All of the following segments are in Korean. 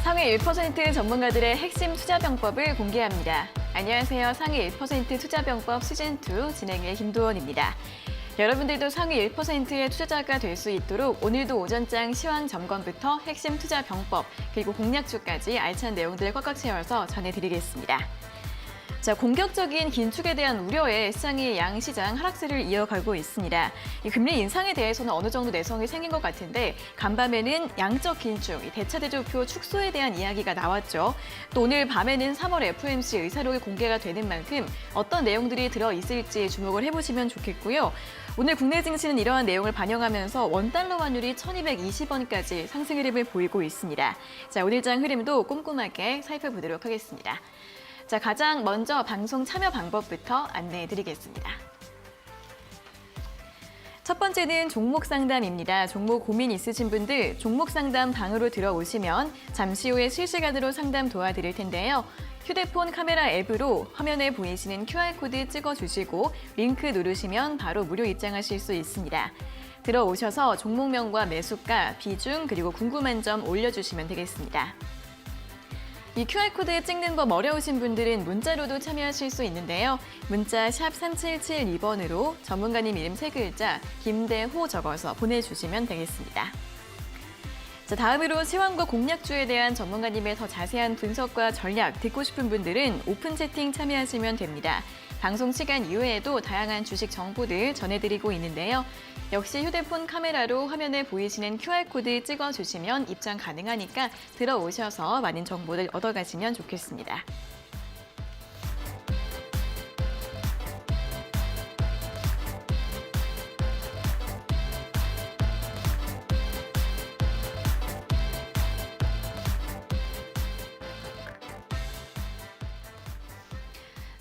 상위 1% 전문가들의 핵심 투자병법을 공개합니다. 안녕하세요. 상위 1% 투자병법 시즌2 진행의 김도원입니다. 여러분들도 상위 1%의 투자자가 될 수 있도록 오늘도 오전장 시황 점검부터 핵심 투자 병법 그리고 공략주까지 알찬 내용들을 꽉꽉 채워서 전해드리겠습니다. 자, 공격적인 긴축에 대한 우려에 시장이 양시장 하락세를 이어가고 있습니다. 이 금리 인상에 대해서는 어느 정도 내성이 생긴 것 같은데 간밤에는 양적 긴축, 대차대조표 축소에 대한 이야기가 나왔죠. 또 오늘 밤에는 3월 FOMC 의사록이 공개가 되는 만큼 어떤 내용들이 들어있을지 주목을 해보시면 좋겠고요. 오늘 국내 증시는 이러한 내용을 반영하면서 원달러 환율이 1220원까지 상승 흐름을 보이고 있습니다. 자, 오늘장 흐름도 꼼꼼하게 살펴보도록 하겠습니다. 자, 가장 먼저 방송 참여 방법부터 안내해드리겠습니다. 첫 번째는 종목 상담입니다. 종목 고민 있으신 분들 종목 상담 방으로 들어오시면 잠시 후에 실시간으로 상담 도와드릴 텐데요. 휴대폰 카메라 앱으로 화면에 보이시는 QR코드 찍어주시고 링크 누르시면 바로 무료 입장하실 수 있습니다. 들어오셔서 종목명과 매수가, 비중, 그리고 궁금한 점 올려주시면 되겠습니다. 이 QR코드 찍는 법 어려우신 분들은 문자로도 참여하실 수 있는데요. 문자 샵 3772번으로 전문가님 이름 3글자 김대호 적어서 보내주시면 되겠습니다. 자, 다음으로 시황과 공략주에 대한 전문가님의 더 자세한 분석과 전략 듣고 싶은 분들은 오픈 채팅 참여하시면 됩니다. 방송 시간 이외에도 다양한 주식 정보들 전해드리고 있는데요. 역시 휴대폰 카메라로 화면에 보이시는 QR코드 찍어주시면 입장 가능하니까 들어오셔서 많은 정보들 얻어가시면 좋겠습니다.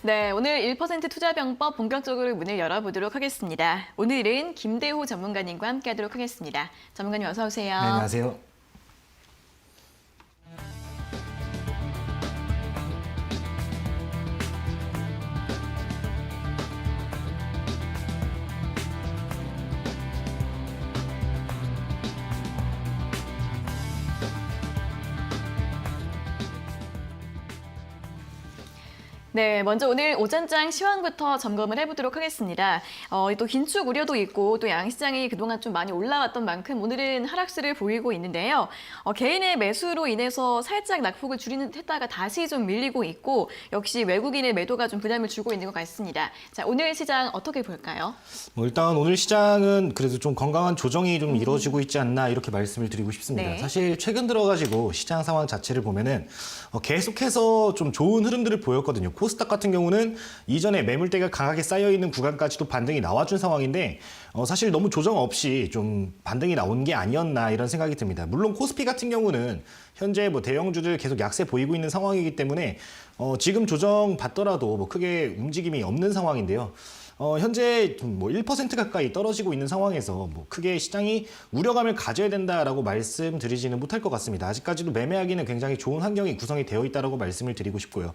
네, 오늘 1% 투자병법 본격적으로 문을 열어보도록 하겠습니다. 오늘은 김대호 전문가님과 함께하도록 하겠습니다. 전문가님 어서 오세요. 네, 안녕하세요. 네, 먼저 오늘 오전장 시황부터 점검을 해보도록 하겠습니다. 또 긴축 우려도 있고 또 양시장이 그동안 좀 많이 올라왔던 만큼 오늘은 하락세를 보이고 있는데요. 개인의 매수로 인해서 살짝 낙폭을 줄이는 했다가 다시 좀 밀리고 있고 역시 외국인의 매도가 좀 부담을 주고 있는 것 같습니다. 자, 오늘 시장 어떻게 볼까요? 일단 오늘 시장은 그래도 좀 건강한 조정이 좀 이루어지고 있지 않나 이렇게 말씀을 드리고 싶습니다. 네. 사실 최근 들어가지고 시장 상황 자체를 보면은 계속해서 좀 좋은 흐름들을 보였거든요. 코스닥 같은 경우는 이전에 매물대가 강하게 쌓여있는 구간까지도 반등이 나와준 상황인데 사실 너무 조정 없이 좀 반등이 나온 게 아니었나 이런 생각이 듭니다. 물론 코스피 같은 경우는 현재 대형주들 계속 약세 보이고 있는 상황이기 때문에 지금 조정 받더라도 크게 움직임이 없는 상황인데요. 현재 1% 가까이 떨어지고 있는 상황에서 크게 시장이 우려감을 가져야 된다라고 말씀드리지는 못할 것 같습니다. 아직까지도 매매하기는 굉장히 좋은 환경이 구성이 되어 있다라고 말씀을 드리고 싶고요.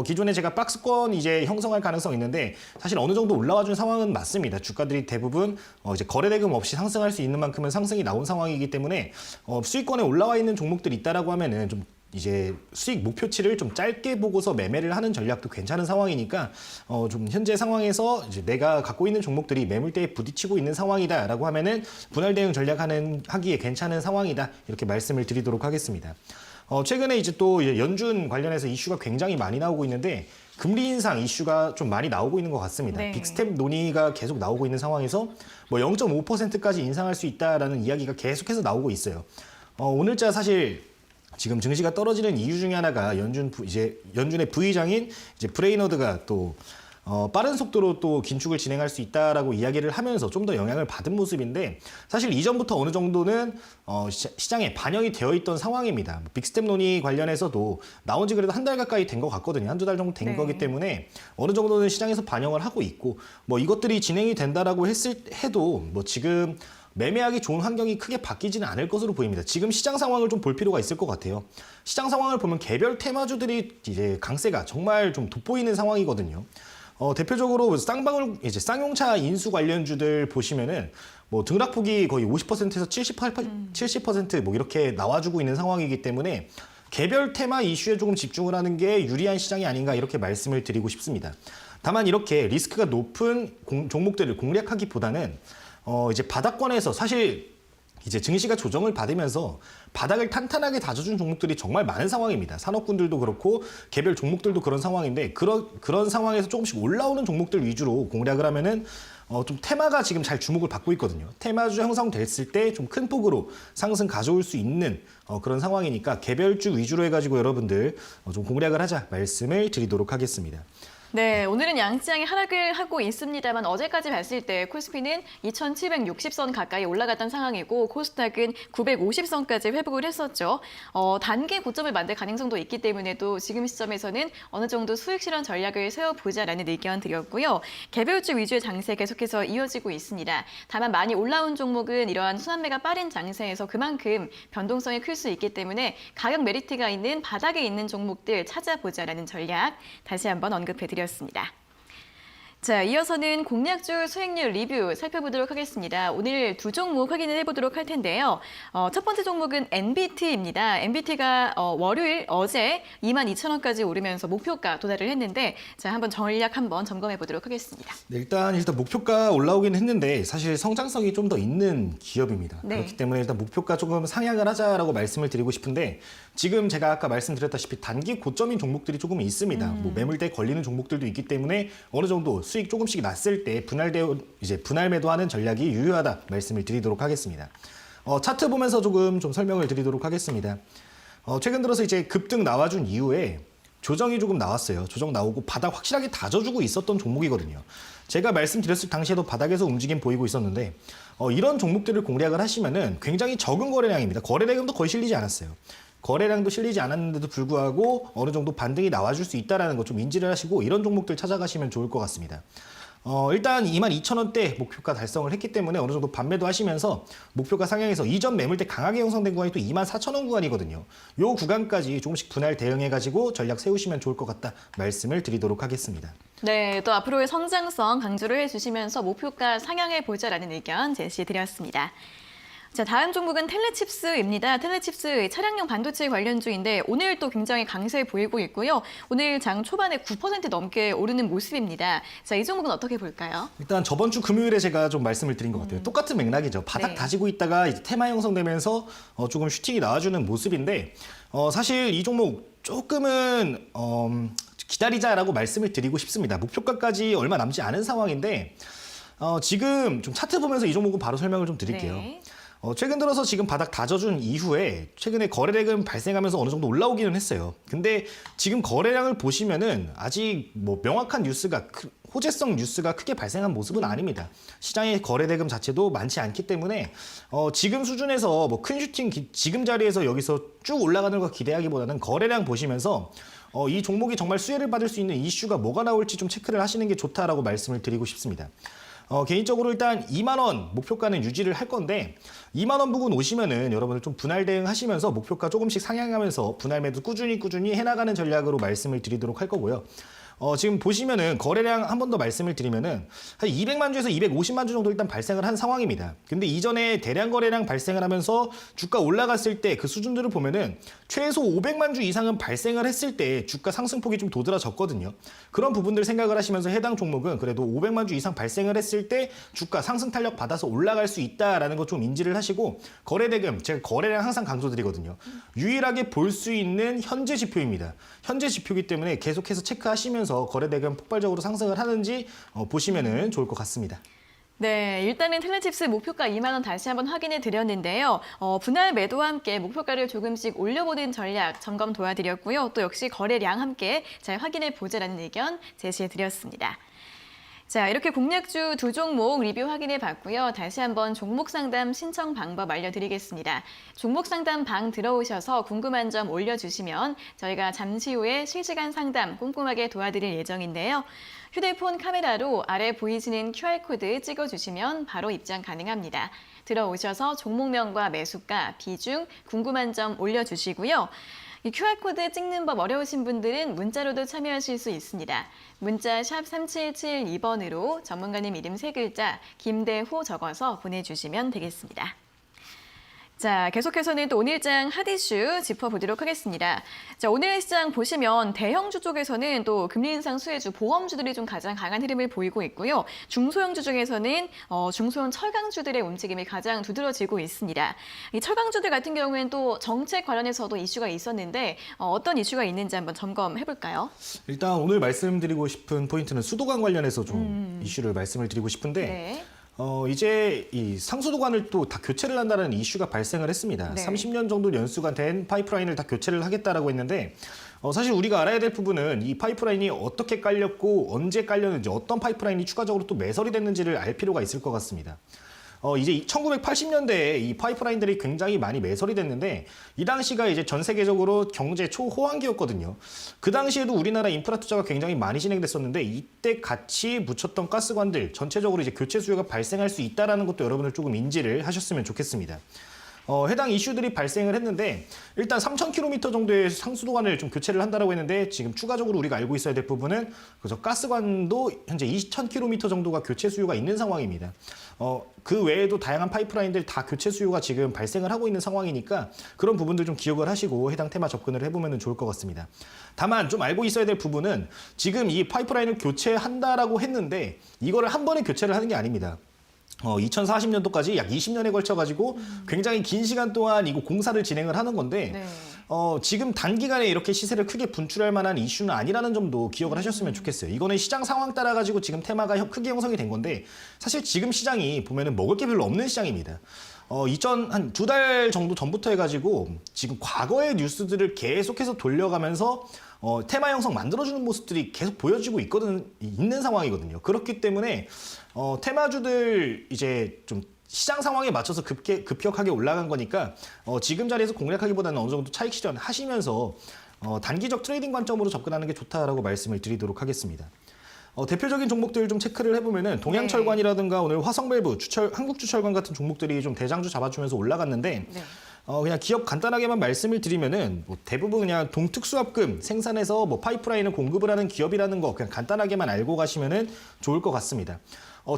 기존에 제가 박스권 이제 형성할 가능성이 있는데 사실 어느 정도 올라와 준 상황은 맞습니다. 주가들이 대부분 이제 거래대금 없이 상승할 수 있는 만큼은 상승이 나온 상황이기 때문에 수익권에 올라와 있는 종목들이 있다라고 하면은 좀 이제 수익 목표치를 좀 짧게 보고서 매매를 하는 전략도 괜찮은 상황이니까 좀 현재 상황에서 이제 내가 갖고 있는 종목들이 매물대에 부딪히고 있는 상황이다라고 하면은 분할 대응 하기에 괜찮은 상황이다 이렇게 말씀을 드리도록 하겠습니다. 최근에 이제 또 이제 연준 관련해서 이슈가 굉장히 많이 나오고 있는데 금리 인상 이슈가 좀 많이 나오고 있는 것 같습니다. 네. 빅스텝 논의가 계속 나오고 있는 상황에서 0.5%까지 인상할 수 있다라는 이야기가 계속해서 나오고 있어요. 오늘자 사실 지금 증시가 떨어지는 이유 중에 하나가 연준의 부의장인 이제 브레이너드가 또 빠른 속도로 또 긴축을 진행할 수 있다라고 이야기를 하면서 좀 더 영향을 받은 모습인데 사실 이전부터 어느 정도는 시장에 반영이 되어 있던 상황입니다. 빅스텝 논의 관련해서도 나온 지 그래도 한 달 가까이 된 것 같거든요. 한두 달 정도 된 네. 거기 때문에 어느 정도는 시장에서 반영을 하고 있고 이것들이 진행이 된다라고 해도 지금 매매하기 좋은 환경이 크게 바뀌지는 않을 것으로 보입니다. 지금 시장 상황을 좀 볼 필요가 있을 것 같아요. 시장 상황을 보면 개별 테마주들이 이제 강세가 정말 좀 돋보이는 상황이거든요. 대표적으로 쌍용차 인수 관련주들 보시면은 등락폭이 거의 50%에서 70% 이렇게 나와주고 있는 상황이기 때문에 개별 테마 이슈에 조금 집중을 하는 게 유리한 시장이 아닌가 이렇게 말씀을 드리고 싶습니다. 다만 이렇게 리스크가 높은 종목들을 공략하기보다는 이제 바닥권에서 사실 이제 증시가 조정을 받으면서 바닥을 탄탄하게 다져준 종목들이 정말 많은 상황입니다. 산업군들도 그렇고 개별 종목들도 그런 상황인데 그런 상황에서 조금씩 올라오는 종목들 위주로 공략을 하면은 좀 테마가 지금 잘 주목을 받고 있거든요. 테마주 형성됐을 때 좀 큰 폭으로 상승 가져올 수 있는 그런 상황이니까 개별주 위주로 해가지고 여러분들 좀 공략을 하자 말씀을 드리도록 하겠습니다. 네, 오늘은 양시장이 하락을 하고 있습니다만 어제까지 봤을 때 코스피는 2,760선 가까이 올라갔던 상황이고 코스닥은 950선까지 회복을 했었죠. 단기 고점을 만들 가능성도 있기 때문에도 지금 시점에서는 어느 정도 수익 실현 전략을 세워보자라는 의견 드렸고요. 개별주 위주의 장세 계속해서 이어지고 있습니다. 다만 많이 올라온 종목은 이러한 순환매가 빠른 장세에서 그만큼 변동성이 클 수 있기 때문에 가격 메리트가 있는 바닥에 있는 종목들 찾아보자라는 전략 다시 한번 언급해드렸습니다. 자, 이어서는 공략주 수익률 리뷰 살펴보도록 하겠습니다. 오늘 두 종목 확인을 해보도록 할 텐데요. 첫 번째 종목은 NBT입니다. NBT가 월요일 어제 22,000원까지 오르면서 목표가 도달을 했는데 자, 한번 전략 한번 점검해 보도록 하겠습니다. 네, 일단 목표가 올라오긴 했는데 사실 성장성이 좀 더 있는 기업입니다. 네. 그렇기 때문에 일단 목표가 조금 상향을 하자라고 말씀을 드리고 싶은데 지금 제가 아까 말씀드렸다시피 단기 고점인 종목들이 조금 있습니다. 뭐 매물대 걸리는 종목들도 있기 때문에 어느 정도 수익 조금씩 났을 때 분할 매도하는 전략이 유효하다 말씀을 드리도록 하겠습니다. 차트 보면서 좀 설명을 드리도록 하겠습니다. 최근 들어서 이제 급등 나와준 이후에 조정이 조금 나왔어요. 조정 나오고 바닥 확실하게 다져주고 있었던 종목이거든요. 제가 말씀드렸을 당시에도 바닥에서 움직임 보이고 있었는데 이런 종목들을 공략을 하시면은 굉장히 적은 거래량입니다. 거래량도 거의 실리지 않았어요. 거래량도 실리지 않았는데도 불구하고 어느 정도 반등이 나와줄 수 있다는 거 좀 인지를 하시고 이런 종목들 찾아가시면 좋을 것 같습니다. 일단 22,000원대 목표가 달성을 했기 때문에 어느 정도 반매도 하시면서 목표가 상향해서 이전 매물대 강하게 형성된 구간이 또 24,000원 구간이거든요. 요 구간까지 조금씩 분할 대응해가지고 전략 세우시면 좋을 것 같다 말씀을 드리도록 하겠습니다. 네, 또 앞으로의 성장성 강조를 해주시면서 목표가 상향해 보자라는 의견 제시드렸습니다. 자, 다음 종목은 텔레칩스입니다. 텔레칩스 차량용 반도체 관련주인데 오늘 또 굉장히 강세 보이고 있고요. 오늘 장 초반에 9% 넘게 오르는 모습입니다. 자, 이 종목은 어떻게 볼까요? 일단 저번 주 금요일에 제가 좀 말씀을 드린 것 같아요. 똑같은 맥락이죠. 바닥 네. 다지고 있다가 이제 테마 형성되면서 조금 슈팅이 나와주는 모습인데 사실 이 종목 조금은 기다리자라고 말씀을 드리고 싶습니다. 목표가까지 얼마 남지 않은 상황인데 지금 좀 차트 보면서 이 종목은 바로 설명을 좀 드릴게요. 네. 최근 들어서 지금 바닥 다져준 이후에 최근에 거래량은 발생하면서 어느 정도 올라오기는 했어요. 근데 지금 거래량을 보시면은 아직 뭐 명확한 뉴스가 호재성 뉴스가 크게 발생한 모습은 아닙니다. 시장의 거래 대금 자체도 많지 않기 때문에 지금 수준에서 뭐 큰 슈팅 지금 자리에서 여기서 쭉 올라가는 거 기대하기보다는 거래량 보시면서 이 종목이 정말 수혜를 받을 수 있는 이슈가 뭐가 나올지 좀 체크를 하시는 게 좋다라고 말씀을 드리고 싶습니다. 개인적으로 일단 2만 원 목표가는 유지를 할 건데 2만 원 부근 오시면은 여러분들 좀 분할 대응하시면서 목표가 조금씩 상향하면서 분할 매도 꾸준히 해나가는 전략으로 말씀을 드리도록 할 거고요. 지금 보시면은 거래량 한 번 더 말씀을 드리면은 한 200만 주에서 250만 주 정도 일단 발생을 한 상황입니다. 근데 이전에 대량 거래량 발생을 하면서 주가 올라갔을 때 그 수준들을 보면은 최소 500만 주 이상은 발생을 했을 때 주가 상승폭이 좀 도드라졌거든요. 그런 부분들 생각을 하시면서 해당 종목은 그래도 500만 주 이상 발생을 했을 때 주가 상승 탄력 받아서 올라갈 수 있다라는 거 좀 인지를 하시고 거래 대금 제가 거래량 항상 강조드리거든요. 유일하게 볼 수 있는 현재 지표입니다. 현재 지표이기 때문에 계속해서 체크하시면서 거래 대금 폭발적으로 상승을 하는지 보시면은 좋을 것 같습니다. 네, 일단은 텔레칩스 목표가 2만 원 다시 한번 확인해 드렸는데요. 분할 매도와 함께 목표가를 조금씩 올려보는 전략 점검 도와드렸고요. 또 역시 거래량 함께 잘 확인해 보자라는 의견 제시해 드렸습니다. 자, 이렇게 공략주 두 종목 리뷰 확인해 봤고요. 다시 한번 종목 상담 신청 방법 알려드리겠습니다. 종목 상담 방 들어오셔서 궁금한 점 올려주시면 저희가 잠시 후에 실시간 상담 꼼꼼하게 도와드릴 예정인데요. 휴대폰 카메라로 아래 보이시는 QR코드 찍어주시면 바로 입장 가능합니다. 들어오셔서 종목명과 매수가, 비중, 궁금한 점 올려주시고요. 이 QR코드 찍는 법 어려우신 분들은 문자로도 참여하실 수 있습니다. 문자 샵 3772번으로 전문가님 이름 3글자 김대호 적어서 보내주시면 되겠습니다. 자, 계속해서는 또 오늘장 핫이슈 짚어보도록 하겠습니다. 자, 오늘 시장 보시면 대형주 쪽에서는 또 금리 인상 수혜주, 보험주들이 좀 가장 강한 흐름을 보이고 있고요. 중소형주 중에서는 중소형 철강주들의 움직임이 가장 두드러지고 있습니다. 이 철강주들 같은 경우에는 또 정책 관련해서도 이슈가 있었는데 어떤 이슈가 있는지 한번 점검해볼까요? 일단 오늘 말씀드리고 싶은 포인트는 수도관 관련해서 좀 이슈를 말씀을 드리고 싶은데 네. 이제 이 상수도관을 또 다 교체를 한다는 이슈가 발생을 했습니다. 네. 30년 정도 연수가 된 파이프라인을 다 교체를 하겠다라고 했는데 사실 우리가 알아야 될 부분은 이 파이프라인이 어떻게 깔렸고 언제 깔렸는지 어떤 파이프라인이 추가적으로 또 매설이 됐는지를 알 필요가 있을 것 같습니다. 이제 1980년대에 이 파이프라인들이 굉장히 많이 매설이 됐는데 이 당시가 이제 전 세계적으로 경제 초호황기였거든요. 그 당시에도 우리나라 인프라 투자가 굉장히 많이 진행됐었는데 이때 같이 묻혔던 가스관들 전체적으로 이제 교체 수요가 발생할 수 있다라는 것도 여러분들 조금 인지를 하셨으면 좋겠습니다. 해당 이슈들이 발생을 했는데 일단 3,000km 정도의 상수도관을 좀 교체를 한다라고 했는데 지금 추가적으로 우리가 알고 있어야 될 부분은 그래서 가스관도 현재 2,000km 정도가 교체 수요가 있는 상황입니다. 그 외에도 다양한 파이프라인들 다 교체 수요가 지금 발생을 하고 있는 상황이니까 그런 부분들 좀 기억을 하시고 해당 테마 접근을 해보면 좋을 것 같습니다. 다만 좀 알고 있어야 될 부분은 지금 이 파이프라인을 교체한다라고 했는데 이거를 한 번에 교체를 하는 게 아닙니다. 2040년도까지 약 20년에 걸쳐가지고 굉장히 긴 시간 동안 이거 공사를 진행을 하는 건데 네. 지금 단기간에 이렇게 시세를 크게 분출할 만한 이슈는 아니라는 점도 기억을 하셨으면 좋겠어요. 이거는 시장 상황 따라 가지고 지금 테마가 크게 형성이 된 건데 사실 지금 시장이 보면은 먹을 게 별로 없는 시장입니다. 한 2달 정도 전부터 해가지고 지금 과거의 뉴스들을 계속해서 돌려가면서 테마 형성 만들어주는 모습들이 계속 보여지고 있는 상황이거든요. 그렇기 때문에 테마주들 이제 좀 시장 상황에 맞춰서 급격하게 올라간 거니까 지금 자리에서 공략하기보다는 어느 정도 차익 실현 하시면서 단기적 트레이딩 관점으로 접근하는 게 좋다라고 말씀을 드리도록 하겠습니다. 대표적인 종목들 좀 체크를 해보면은 동양철관이라든가 오늘 화성밸브, 한국주철관 같은 종목들이 좀 대장주 잡아주면서 올라갔는데 네. 그냥 기업 간단하게만 말씀을 드리면은 뭐 대부분 그냥 동특수합금 생산해서 뭐 파이프라인을 공급을 하는 기업이라는 거 그냥 간단하게만 알고 가시면은 좋을 것 같습니다.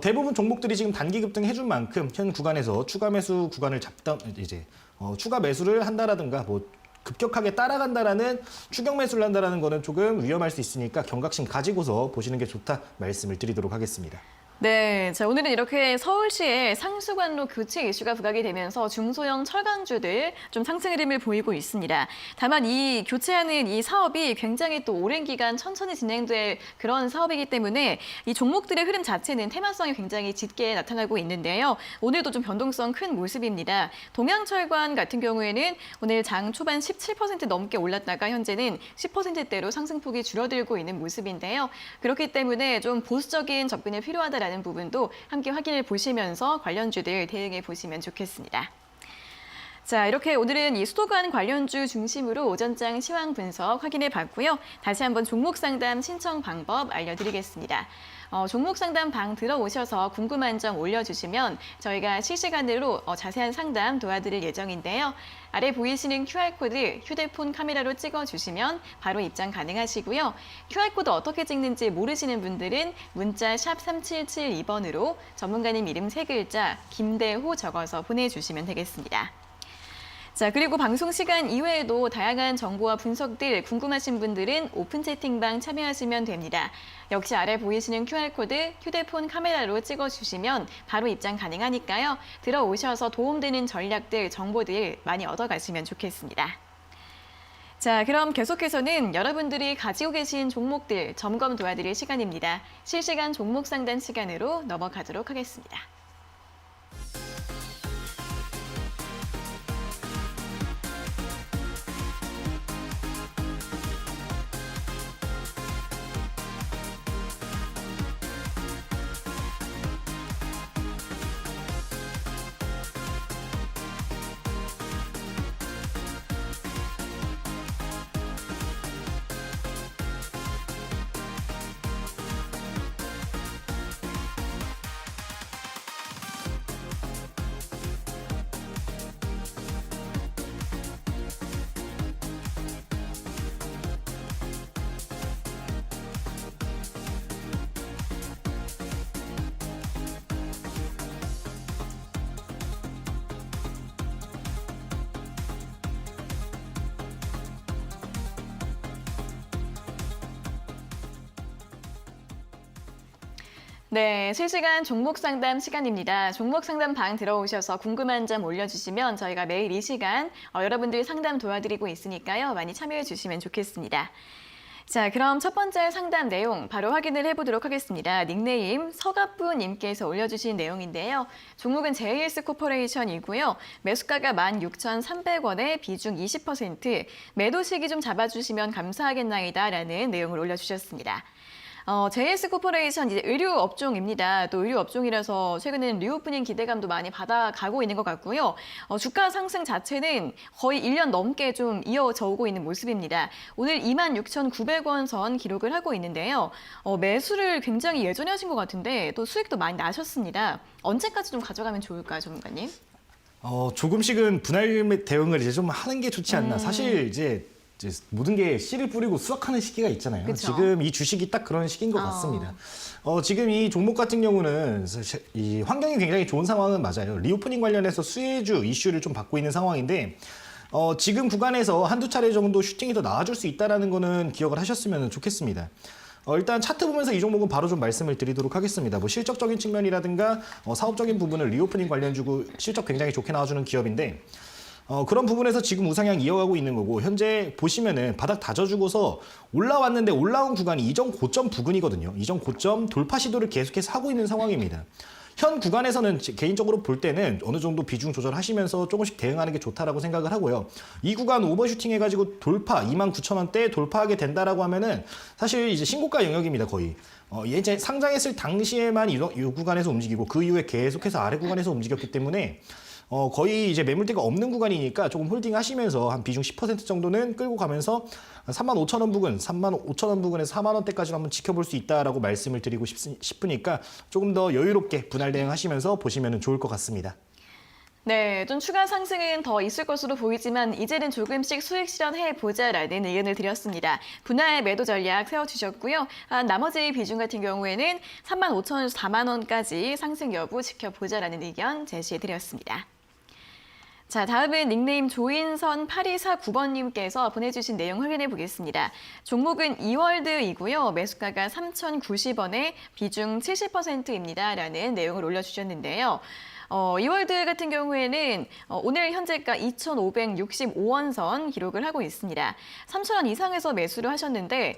대부분 종목들이 지금 단기 급등 해준 만큼 현 구간에서 추가 매수 구간을 추가 매수를 한다라든가 뭐 급격하게 따라간다라는 추격 매수를 한다라는 거는 조금 위험할 수 있으니까 경각심 가지고서 보시는 게 좋다 말씀을 드리도록 하겠습니다. 네, 자, 오늘은 이렇게 서울시의 상수관로 교체 이슈가 부각이 되면서 중소형 철강주들 좀 상승 흐름을 보이고 있습니다. 다만 이 교체하는 이 사업이 굉장히 또 오랜 기간 천천히 진행될 그런 사업이기 때문에 이 종목들의 흐름 자체는 테마성이 굉장히 짙게 나타나고 있는데요. 오늘도 좀 변동성 큰 모습입니다. 동양철관 같은 경우에는 오늘 장 초반 17% 넘게 올랐다가 현재는 10%대로 상승폭이 줄어들고 있는 모습인데요. 그렇기 때문에 좀 보수적인 접근이 필요하다라는 부분도 함께 확인해 보시면서 관련주들 대응해 보시면 좋겠습니다. 자, 이렇게 오늘은 이 수도관 관련주 중심으로 오전장 시황 분석 확인해 봤고요. 다시 한번 종목 상담 신청 방법 알려드리겠습니다. 종목 상담 방 들어오셔서 궁금한 점 올려주시면 저희가 실시간으로 자세한 상담 도와드릴 예정인데요. 아래 보이시는 QR코드 휴대폰 카메라로 찍어주시면 바로 입장 가능하시고요. QR코드 어떻게 찍는지 모르시는 분들은 문자 샵 3772번으로 전문가님 이름 3글자 김대호 적어서 보내주시면 되겠습니다. 자, 그리고 방송 시간 이외에도 다양한 정보와 분석들 궁금하신 분들은 오픈 채팅방 참여하시면 됩니다. 역시 아래 보이시는 QR코드 휴대폰 카메라로 찍어주시면 바로 입장 가능하니까요. 들어오셔서 도움되는 전략들, 정보들 많이 얻어가시면 좋겠습니다. 자, 그럼 계속해서는 여러분들이 가지고 계신 종목들 점검 도와드릴 시간입니다. 실시간 종목 상담 시간으로 넘어가도록 하겠습니다. 네, 실시간 종목 상담 시간입니다. 종목 상담 방 들어오셔서 궁금한 점 올려주시면 저희가 매일 이 시간 여러분들 상담 도와드리고 있으니까요. 많이 참여해 주시면 좋겠습니다. 자, 그럼 첫 번째 상담 내용 바로 확인을 해보도록 하겠습니다. 닉네임 서갑부님께서 올려주신 내용인데요. 종목은 JS 코퍼레이션이고요. 매수가가 16,300원에 비중 20%, 매도 시기 좀 잡아주시면 감사하겠나이다 라는 내용을 올려주셨습니다. JS 코퍼레이션 이제 의류 업종입니다. 또 의류 업종이라서 최근에는 리오프닝 기대감도 많이 받아가고 있는 것 같고요. 주가 상승 자체는 거의 1년 넘게 좀 이어져 오고 있는 모습입니다. 오늘 26,900원 선 기록을 하고 있는데요. 매수를 굉장히 예전에 하신 것 같은데 또 수익도 많이 나셨습니다. 언제까지 좀 가져가면 좋을까요, 전문가님? 조금씩은 분할 대응을 이제 좀 하는 게 좋지 않나. 사실 이제 모든 게 씨를 뿌리고 수확하는 시기가 있잖아요. 그쵸? 지금 이 주식이 딱 그런 시기인 것 같습니다. 지금 이 종목 같은 경우는 이 환경이 굉장히 좋은 상황은 맞아요. 리오프닝 관련해서 수혜주 이슈를 좀 받고 있는 상황인데 지금 구간에서 한두 차례 정도 슈팅이 더 나와줄 수 있다는 거는 기억을 하셨으면 좋겠습니다. 일단 차트 보면서 이 종목은 바로 좀 말씀을 드리도록 하겠습니다. 뭐 실적적인 측면이라든가 사업적인 부분을 리오프닝 관련주고 실적 굉장히 좋게 나와주는 기업인데 그런 부분에서 지금 우상향 이어가고 있는 거고 현재 보시면은 바닥 다져주고서 올라왔는데 올라온 구간이 이전 고점 부근이거든요. 이전 고점 돌파 시도를 계속해서 하고 있는 상황입니다. 현 구간에서는 개인적으로 볼 때는 어느 정도 비중 조절하시면서 조금씩 대응하는 게 좋다라고 생각을 하고요. 이 구간 오버슈팅 해가지고 돌파 29,000원대 돌파하게 된다라고 하면은 사실 이제 신고가 영역입니다 거의. 예제 상장했을 당시에만 이 구간에서 움직이고 그 이후에 계속해서 아래 구간에서 움직였기 때문에 거의 이제 매물대가 없는 구간이니까 조금 홀딩 하시면서 한 비중 10% 정도는 끌고 가면서 35,000원 부근, 35,000원 부근에서 4만 원대까지 한번 지켜볼 수 있다라고 말씀을 드리고 싶으니까 조금 더 여유롭게 분할 대응하시면서 보시면 좋을 것 같습니다. 네, 좀 추가 상승은 더 있을 것으로 보이지만 이제는 조금씩 수익 실현해보자라는 의견을 드렸습니다. 분할 매도 전략 세워주셨고요. 나머지 비중 같은 경우에는 35,000원에서 4만 원까지 상승 여부 지켜보자라는 의견 제시해드렸습니다. 자, 다음은 닉네임 조인선 8249번님께서 보내주신 내용 확인해 보겠습니다. 종목은 이월드이고요. 매수가가 3,090원에 비중 70%입니다. 라는 내용을 올려주셨는데요. 이월드 같은 경우에는 오늘 현재가 2,565원 선 기록을 하고 있습니다. 3,000원 이상에서 매수를 하셨는데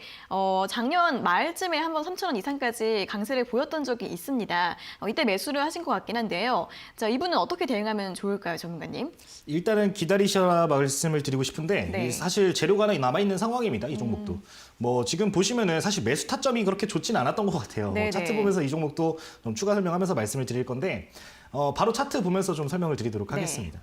작년 말쯤에 한번 3,000원 이상까지 강세를 보였던 적이 있습니다. 이때 매수를 하신 것 같긴 한데요. 자, 이분은 어떻게 대응하면 좋을까요, 전문가님? 일단은 기다리셔라 말씀을 드리고 싶은데 네. 사실 재료가 남아있는 상황입니다. 이 종목도. 뭐 지금 보시면은 사실 매수 타점이 그렇게 좋진 않았던 것 같아요. 네네. 차트 보면서 이 종목도 좀 추가 설명하면서 말씀을 드릴 건데 바로 차트 보면서 좀 설명을 드리도록 하겠습니다.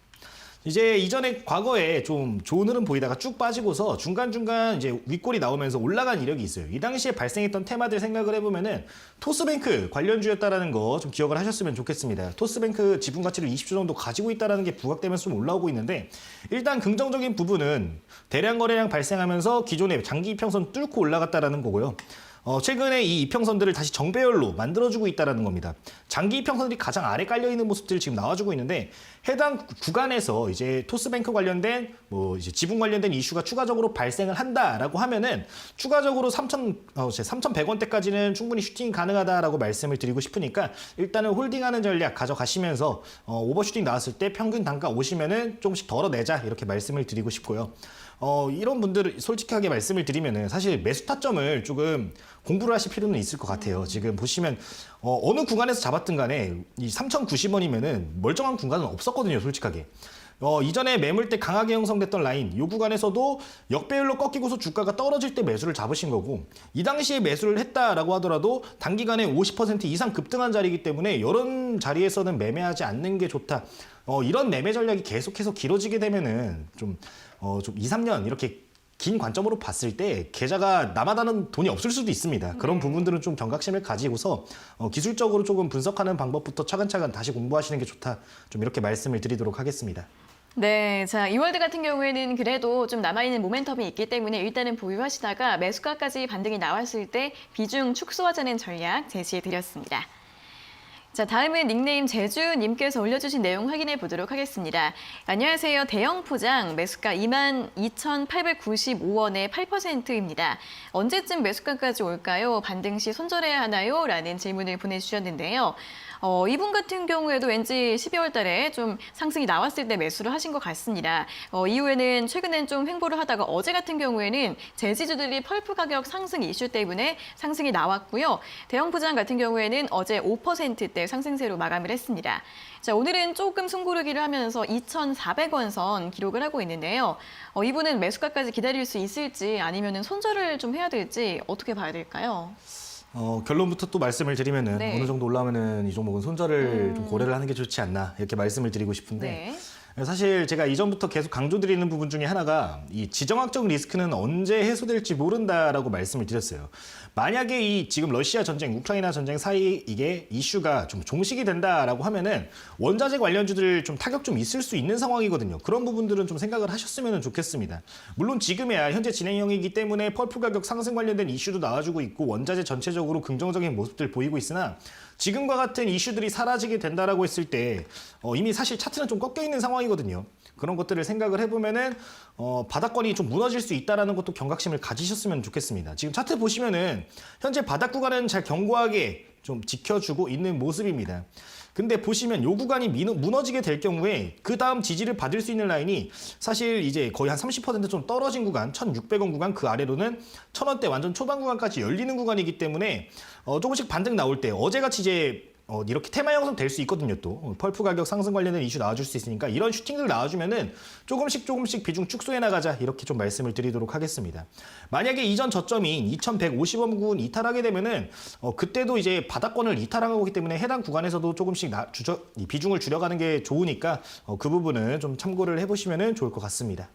이제 이전에 과거에 좀 좋은 흐름 보이다가 쭉 빠지고서 중간중간 이제 윗골이 나오면서 올라간 이력이 있어요. 이 당시에 발생했던 테마들 생각을 해보면은 토스뱅크 관련주였다라는 거 좀 기억을 하셨으면 좋겠습니다. 토스뱅크 지분 가치를 20조 정도 가지고 있다라는 게 부각되면서 좀 올라오고 있는데 일단 긍정적인 부분은 대량 거래량 발생하면서 기존의 장기 이평선 뚫고 올라갔다라는 거고요. 최근에 이 이평선들을 다시 정배열로 만들어주고 있다는 겁니다. 장기 이평선들이 가장 아래 깔려있는 모습들이 지금 나와주고 있는데 해당 구간에서 이제 토스뱅크 관련된 뭐 이제 지분 관련된 이슈가 추가적으로 발생을 한다라고 하면은 추가적으로 3,100원대까지는 충분히 슈팅이 가능하다라고 말씀을 드리고 싶으니까 일단은 홀딩하는 전략 가져가시면서 오버슈팅 나왔을 때 평균 단가 오시면은 조금씩 덜어내자 이렇게 말씀을 드리고 싶고요. 이런 분들 솔직하게 말씀을 드리면은 사실 매수 타점을 조금 공부를 하실 필요는 있을 것 같아요. 지금 보시면 어느 구간에서 잡았든 간에 이 3,090원이면은 멀쩡한 구간은 없었거든요, 솔직하게. 이전에 매물대 강하게 형성됐던 라인, 이 구간에서도 역배열로 꺾이고서 주가가 떨어질 때 매수를 잡으신 거고 이 당시에 매수를 했다라고 하더라도 단기간에 50% 이상 급등한 자리이기 때문에 이런 자리에서는 매매하지 않는 게 좋다. 이런 매매 전략이 계속해서 길어지게 되면은 좀 2, 3년 이렇게 긴 관점으로 봤을 때 계좌가 남아다는 돈이 없을 수도 있습니다. 그런 부분들은 좀 경각심을 가지고서 기술적으로 조금 분석하는 방법부터 차근차근 다시 공부하시는 게 좋다. 좀 이렇게 말씀을 드리도록 하겠습니다. 네, 자, 이월드 같은 경우에는 그래도 좀 남아있는 모멘텀이 있기 때문에 일단은 보유하시다가 매수가까지 반등이 나왔을 때 비중 축소하자는 전략 제시해드렸습니다. 자, 다음은 닉네임 제주님께서 올려주신 내용 확인해 보도록 하겠습니다. 안녕하세요. 대형 포장 매수가 22,895원에 8%입니다. 언제쯤 매수가까지 올까요? 반등 시 손절해야 하나요? 라는 질문을 보내주셨는데요. 이분 같은 경우에도 왠지 12월 달에 좀 상승이 나왔을 때 매수를 하신 것 같습니다. 이후에는 최근엔 좀 횡보를 하다가 어제 같은 경우에는 제지주들이 펄프 가격 상승 이슈 때문에 상승이 나왔고요. 대형 포장 같은 경우에는 어제 5%대 상승세로 마감을 했습니다. 자, 오늘은 조금 숨고르기를 하면서 2,400원 선 기록을 하고 있는데요. 이분은 매수가까지 기다릴 수 있을지 아니면 손절을 좀 해야 될지 어떻게 봐야 될까요? 결론부터 또 말씀을 드리면은 네. 어느 정도 올라오면은 이 종목은 손절을 좀 고려를 하는 게 좋지 않나 이렇게 말씀을 드리고 싶은데 네. 사실 제가 이전부터 계속 강조드리는 부분 중에 하나가 이 지정학적 리스크는 언제 해소될지 모른다라고 말씀을 드렸어요. 만약에 이 지금 러시아 전쟁, 우크라이나 전쟁 사이 이게 이슈가 좀 종식이 된다라고 하면은 원자재 관련주들 좀 타격 좀 있을 수 있는 상황이거든요. 그런 부분들은 좀 생각을 하셨으면 좋겠습니다. 물론 지금이야 현재 진행형이기 때문에 펄프 가격 상승 관련된 이슈도 나와주고 있고 원자재 전체적으로 긍정적인 모습들 보이고 있으나 지금과 같은 이슈들이 사라지게 된다라고 했을 때 이미 사실 차트는 좀 꺾여 있는 상황이거든요. 그런 것들을 생각을 해보면은 바닥권이 좀 무너질 수 있다라는 것도 경각심을 가지셨으면 좋겠습니다. 지금 차트 보시면은 현재 바닥 구간은 잘 견고하게 좀 지켜주고 있는 모습입니다. 근데 보시면 요 구간이 무너지게 될 경우에 그 다음 지지를 받을 수 있는 라인이 사실 이제 거의 한 30% 좀 떨어진 구간, 1,600원 구간 그 아래로는 1,000원대 완전 초반 구간까지 열리는 구간이기 때문에 조금씩 반등 나올 때 어제같이 이제 이렇게 테마 형성 될 수 있거든요. 또 펄프 가격 상승 관련된 이슈 나와줄 수 있으니까 이런 슈팅들 나와주면은 조금씩 비중 축소해 나가자 이렇게 좀 말씀을 드리도록 하겠습니다. 만약에 이전 저점인 2,150원 부근 이탈하게 되면은 그때도 이제 바닥권을 이탈한 거기 때문에 해당 구간에서도 조금씩 비중을 줄여가는 게 좋으니까 그 부분은 좀 참고를 해보시면은 좋을 것 같습니다.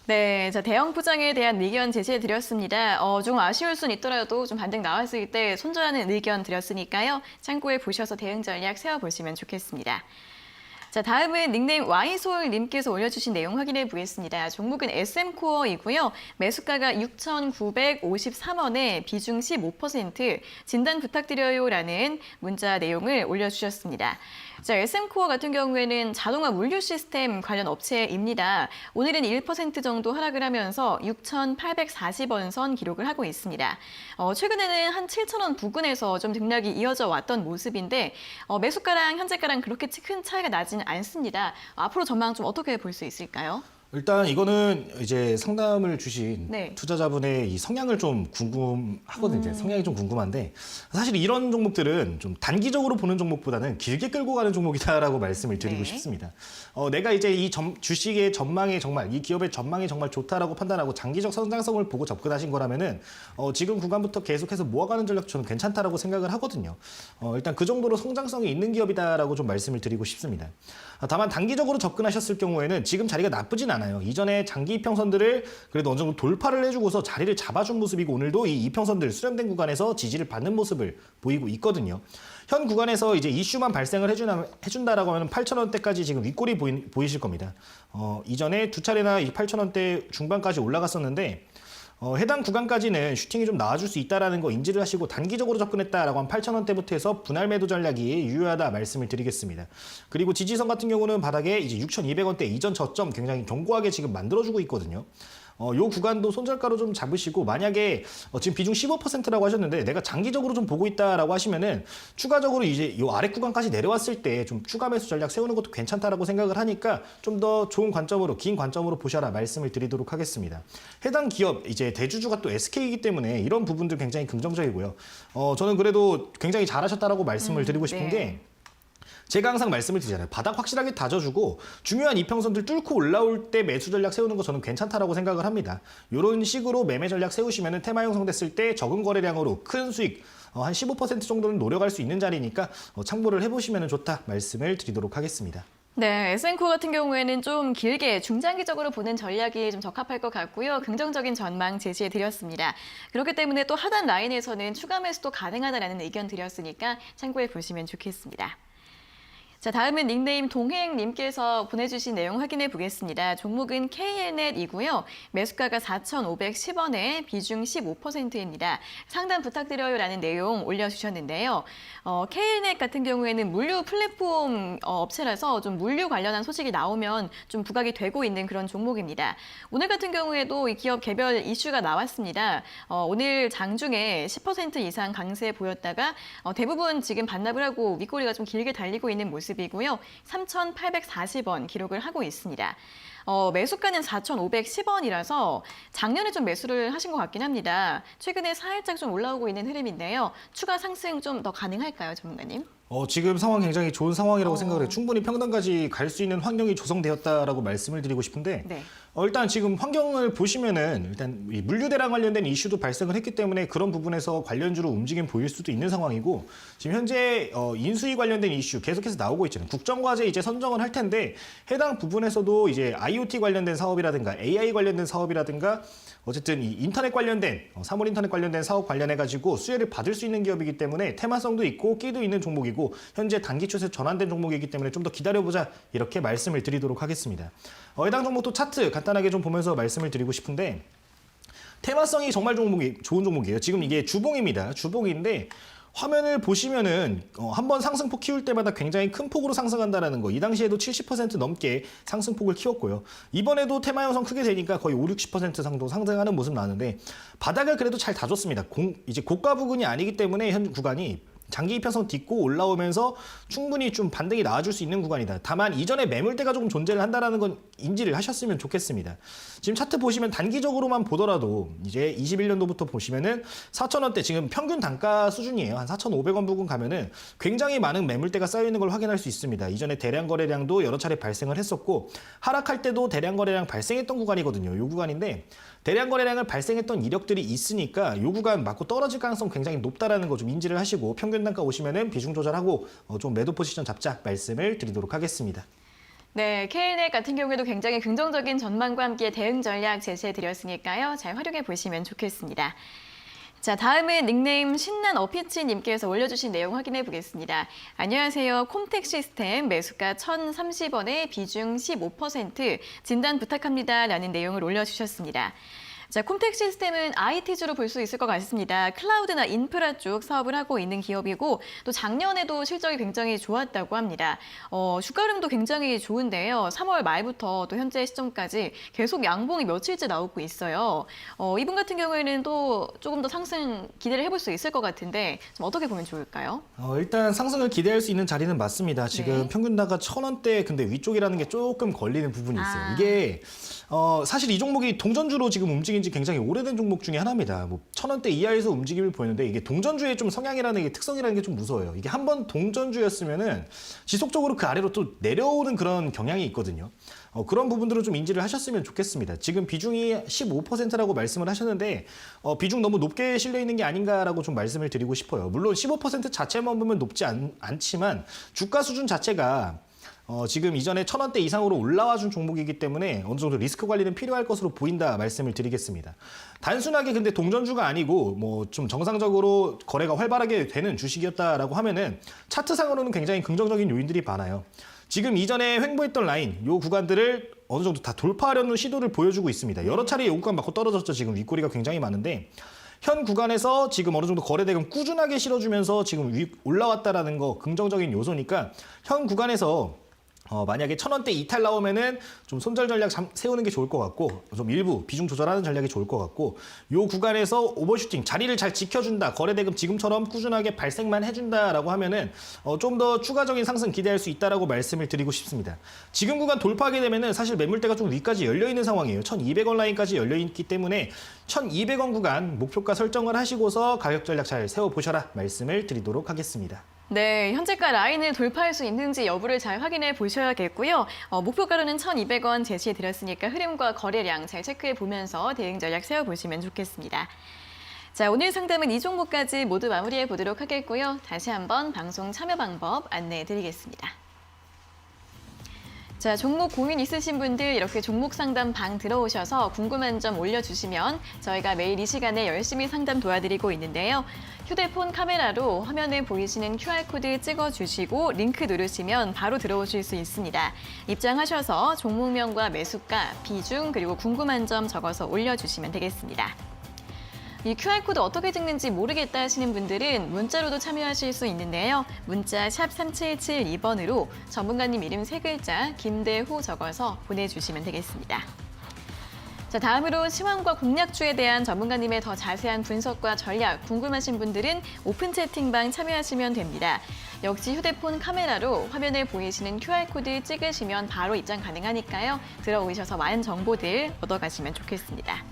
네, 자, 대형 포장에 대한 의견 제시해 드렸습니다. 좀 아쉬울 순 있더라도 좀 반등 나왔을 때 손절하는 의견 드렸으니까요. 참고해 보셔서 대응 전략 세워보시면 좋겠습니다. 자, 다음은 닉네임 Y솔님께서 올려주신 내용 확인해 보겠습니다. 종목은 SM코어이고요. 매수가가 6,953원에 비중 15% 진단 부탁드려요라는 문자 내용을 올려주셨습니다. 자, SM코어 같은 경우에는 자동화 물류 시스템 관련 업체입니다. 오늘은 1% 정도 하락을 하면서 6,840원 선 기록을 하고 있습니다. 최근에는 한 7,000원 부근에서 좀 등락이 이어져 왔던 모습인데 매수가랑 현재가랑 그렇게 큰 차이가 나지는 않습니다. 앞으로 전망 좀 어떻게 볼 수 있을까요? 일단 이거는 이제 상담을 주신 네. 투자자분의 이 성향을 좀 궁금하거든요. 성향이 좀 궁금한데 사실 이런 종목들은 좀 단기적으로 보는 종목보다는 길게 끌고 가는 종목이다라고 말씀을 드리고 네. 싶습니다. 내가 이제 이 주식의 전망이 정말 이 기업의 전망이 정말 좋다라고 판단하고 장기적 성장성을 보고 접근하신 거라면은 지금 구간부터 계속해서 모아가는 전략 저는 괜찮다라고 생각을 하거든요. 일단 그 정도로 성장성이 있는 기업이다라고 좀 말씀을 드리고 싶습니다. 다만 단기적으로 접근하셨을 경우에는 지금 자리가 나쁘진 않아요. 이전에 장기 이평선들을 그래도 어느 정도 돌파를 해주고서 자리를 잡아준 모습이고 오늘도 이 이평선들 수렴된 구간에서 지지를 받는 모습을 보이고 있거든요. 현 구간에서 이제 이슈만 발생을 해준다라고 하면 8,000원대까지 지금 윗골이 보이실 겁니다. 이전에 두 차례나 이 8,000원대 중반까지 올라갔었는데 해당 구간까지는 슈팅이 좀 나와줄 수 있다는 거 인지를 하시고 단기적으로 접근했다라고 한 8,000원대부터 해서 분할 매도 전략이 유효하다 말씀을 드리겠습니다. 그리고 지지선 같은 경우는 바닥에 이제 6,200원대 이전 저점 굉장히 견고하게 지금 만들어주고 있거든요. 요 구간도 손절가로 좀 잡으시고 만약에 지금 비중 15%라고 하셨는데 내가 장기적으로 좀 보고 있다라고 하시면은 추가적으로 이제 요 아래 구간까지 내려왔을 때 좀 추가 매수 전략 세우는 것도 괜찮다라고 생각을 하니까 좀 더 좋은 관점으로 긴 관점으로 보셔라 말씀을 드리도록 하겠습니다. 해당 기업 이제 대주주가 또 SK이기 때문에 이런 부분들 굉장히 긍정적이고요. 저는 그래도 굉장히 잘하셨다라고 말씀을 드리고 싶은 네. 게 제가 항상 말씀을 드리잖아요. 바닥 확실하게 다져주고 중요한 이평선들 뚫고 올라올 때 매수 전략 세우는 거 저는 괜찮다라고 생각을 합니다. 이런 식으로 매매 전략 세우시면 테마 형성됐을 때 적은 거래량으로 큰 수익 한 15% 정도는 노려갈 수 있는 자리니까 참고를 해보시면 좋다 말씀을 드리도록 하겠습니다. 네, SM코 같은 경우에는 좀 길게 중장기적으로 보는 전략이 좀 적합할 것 같고요. 긍정적인 전망 제시해 드렸습니다. 그렇기 때문에 또 하단 라인에서는 추가 매수도 가능하다라는 의견 드렸으니까 참고해 보시면 좋겠습니다. 자, 다음은 닉네임 동행님께서 보내주신 내용 확인해 보겠습니다. 종목은 KNet이고요. 매수가가 4,510원에 비중 15%입니다. 상담 부탁드려요라는 내용 올려주셨는데요. KNet 같은 경우에는 물류 플랫폼 업체라서 좀 물류 관련한 소식이 나오면 좀 부각이 되고 있는 그런 종목입니다. 오늘 같은 경우에도 이 기업 개별 이슈가 나왔습니다. 오늘 장중에 10% 이상 강세 보였다가 대부분 지금 반납을 하고 윗꼬리가 좀 길게 달리고 있는 모습이고요. 3,840원 기록을 하고 있습니다. 매수가는 4,510원이라서 작년에 좀 매수를 하신 것 같긴 합니다. 최근에 살짝 좀 올라오고 있는 흐름인데요. 추가 상승 좀 더 가능할까요, 전문가님? 지금 상황 굉장히 좋은 상황이라고 생각을 해요. 충분히 평단까지 갈 수 있는 환경이 조성되었다라고 말씀을 드리고 싶은데 네. 일단 지금 환경을 보시면은 일단 이 물류대랑 관련된 이슈도 발생을 했기 때문에 그런 부분에서 관련주로 움직임 보일 수도 있는 상황이고 지금 현재 인수위 관련된 이슈 계속해서 나오고 있잖아요. 국정과제 이제 선정을 할 텐데 해당 부분에서도 이제 IoT 관련된 사업이라든가 AI 관련된 사업이라든가 어쨌든 이 인터넷 관련된 사물 인터넷 관련된 사업 관련해 가지고 수혜를 받을 수 있는 기업이기 때문에 테마성도 있고 끼도 있는 종목이고 현재 단기 추세 전환된 종목이기 때문에 좀 더 기다려보자 이렇게 말씀을 드리도록 하겠습니다. 해당 종목도 차트 간단하게 좀 보면서 말씀을 드리고 싶은데 테마성이 정말 좋은 종목이에요. 지금 이게 주봉입니다. 주봉인데 화면을 보시면은 한번 상승폭 키울 때마다 굉장히 큰 폭으로 상승한다라는 거. 이 당시에도 70% 넘게 상승폭을 키웠고요. 이번에도 테마 형성 크게 되니까 거의 5, 60% 정도 상승하는 모습 나는데 바닥을 그래도 잘 다줬습니다. 이제 고가 부근이 아니기 때문에 현 구간이 장기 이평선 딛고 올라오면서 충분히 좀 반등이 나와줄 수 있는 구간이다. 다만 이전에 매물대가 조금 존재를 한다는 건 인지를 하셨으면 좋겠습니다. 지금 차트 보시면 단기적으로만 보더라도 이제 21년도부터 보시면은 4,000원대 지금 평균 단가 수준이에요. 한 4,500원 부근 가면은 굉장히 많은 매물대가 쌓여 있는 걸 확인할 수 있습니다. 이전에 대량 거래량도 여러 차례 발생을 했었고 하락할 때도 대량 거래량 발생했던 구간이거든요. 이 구간인데 대량 거래량을 발생했던 이력들이 있으니까 이 구간 맞고 떨어질 가능성 굉장히 높다라는 거 좀 인지를 하시고 평균 단가 오시면은 비중 조절하고 좀 매도 포지션 잡자 말씀을 드리도록 하겠습니다. 네, KNet 같은 경우에도 굉장히 긍정적인 전망과 함께 대응 전략 제시해 드렸으니까요. 잘 활용해 보시면 좋겠습니다. 자, 다음은 닉네임 신난 어피치님께서 올려주신 내용 확인해 보겠습니다. 안녕하세요. 콤텍 시스템 매수가 1,030원에 비중 15% 진단 부탁합니다. 라는 내용을 올려주셨습니다. 자, 콤텍 시스템은 IT주로 볼 수 있을 것 같습니다. 클라우드나 인프라 쪽 사업을 하고 있는 기업이고 또 작년에도 실적이 굉장히 좋았다고 합니다. 주가 흐름도 굉장히 좋은데요. 3월 말부터 또 현재 시점까지 계속 양봉이 며칠째 나오고 있어요. 이분 같은 경우에는 또 조금 더 상승 기대를 해볼 수 있을 것 같은데 좀 어떻게 보면 좋을까요? 일단 상승을 기대할 수 있는 자리는 맞습니다. 지금 네. 평균 단가 1,000원대 근데 위쪽이라는 게 조금 걸리는 부분이 있어요. 이게 사실 이 종목이 동전주로 지금 움직인 지 굉장히 오래된 종목 중에 하나입니다. 1,000원대 이하에서 움직임을 보이는데 이게 동전주의 좀 성향이라는 게 특성이라는 게 좀 무서워요. 이게 한번 동전주였으면은 지속적으로 그 아래로 또 내려오는 그런 경향이 있거든요. 그런 부분들을 좀 인지를 하셨으면 좋겠습니다. 지금 비중이 15%라고 말씀을 하셨는데 비중 너무 높게 실려 있는 게 아닌가라고 좀 말씀을 드리고 싶어요. 물론 15% 자체만 보면 높지 않지만 주가 수준 자체가 지금 이전에 1,000원대 이상으로 올라와 준 종목이기 때문에 어느 정도 리스크 관리는 필요할 것으로 보인다 말씀을 드리겠습니다. 단순하게 근데 동전주가 아니고 뭐 좀 정상적으로 거래가 활발하게 되는 주식이었다라고 하면은 차트상으로는 굉장히 긍정적인 요인들이 많아요. 지금 이전에 횡보했던 라인, 요 구간들을 어느 정도 다 돌파하려는 시도를 보여주고 있습니다. 여러 차례 요 구간 맞고 떨어졌죠. 지금 윗꼬리가 굉장히 많은데 현 구간에서 지금 어느 정도 거래대금 꾸준하게 실어주면서 지금 올라왔다라는 거 긍정적인 요소니까 현 구간에서 만약에 1,000원대 이탈 나오면은 좀 손절 전략 세우는 게 좋을 것 같고 좀 일부 비중 조절하는 전략이 좋을 것 같고 요 구간에서 오버슈팅 자리를 잘 지켜준다 거래대금 지금처럼 꾸준하게 발생만 해준다라고 하면은 좀 더 추가적인 상승 기대할 수 있다라고 말씀을 드리고 싶습니다. 지금 구간 돌파하게 되면은 사실 매물대가 좀 위까지 열려 있는 상황이에요. 1,200원 라인까지 열려 있기 때문에 1,200원 구간 목표가 설정을 하시고서 가격 전략 잘 세워 보셔라 말씀을 드리도록 하겠습니다. 네, 현재가 라인을 돌파할 수 있는지 여부를 잘 확인해 보셔야겠고요. 목표가로는 1,200원 제시해 드렸으니까 흐름과 거래량 잘 체크해 보면서 대응 전략 세워보시면 좋겠습니다. 자, 오늘 상담은 이 종목까지 모두 마무리해 보도록 하겠고요. 다시 한번 방송 참여 방법 안내해 드리겠습니다. 자, 종목 고민 있으신 분들 이렇게 종목 상담 방 들어오셔서 궁금한 점 올려주시면 저희가 매일 이 시간에 열심히 상담 도와드리고 있는데요. 휴대폰 카메라로 화면에 보이시는 QR코드 찍어주시고 링크 누르시면 바로 들어오실 수 있습니다. 입장하셔서 종목명과 매수가, 비중, 그리고 궁금한 점 적어서 올려주시면 되겠습니다. 이 QR코드 어떻게 찍는지 모르겠다 하시는 분들은 문자로도 참여하실 수 있는데요. 문자 샵 3772번으로 전문가님 이름 3글자 김대호 적어서 보내주시면 되겠습니다. 자, 다음으로 시황과 공략주에 대한 전문가님의 더 자세한 분석과 전략 궁금하신 분들은 오픈 채팅방 참여하시면 됩니다. 역시 휴대폰 카메라로 화면에 보이시는 QR코드 찍으시면 바로 입장 가능하니까요. 들어오셔서 많은 정보들 얻어가시면 좋겠습니다.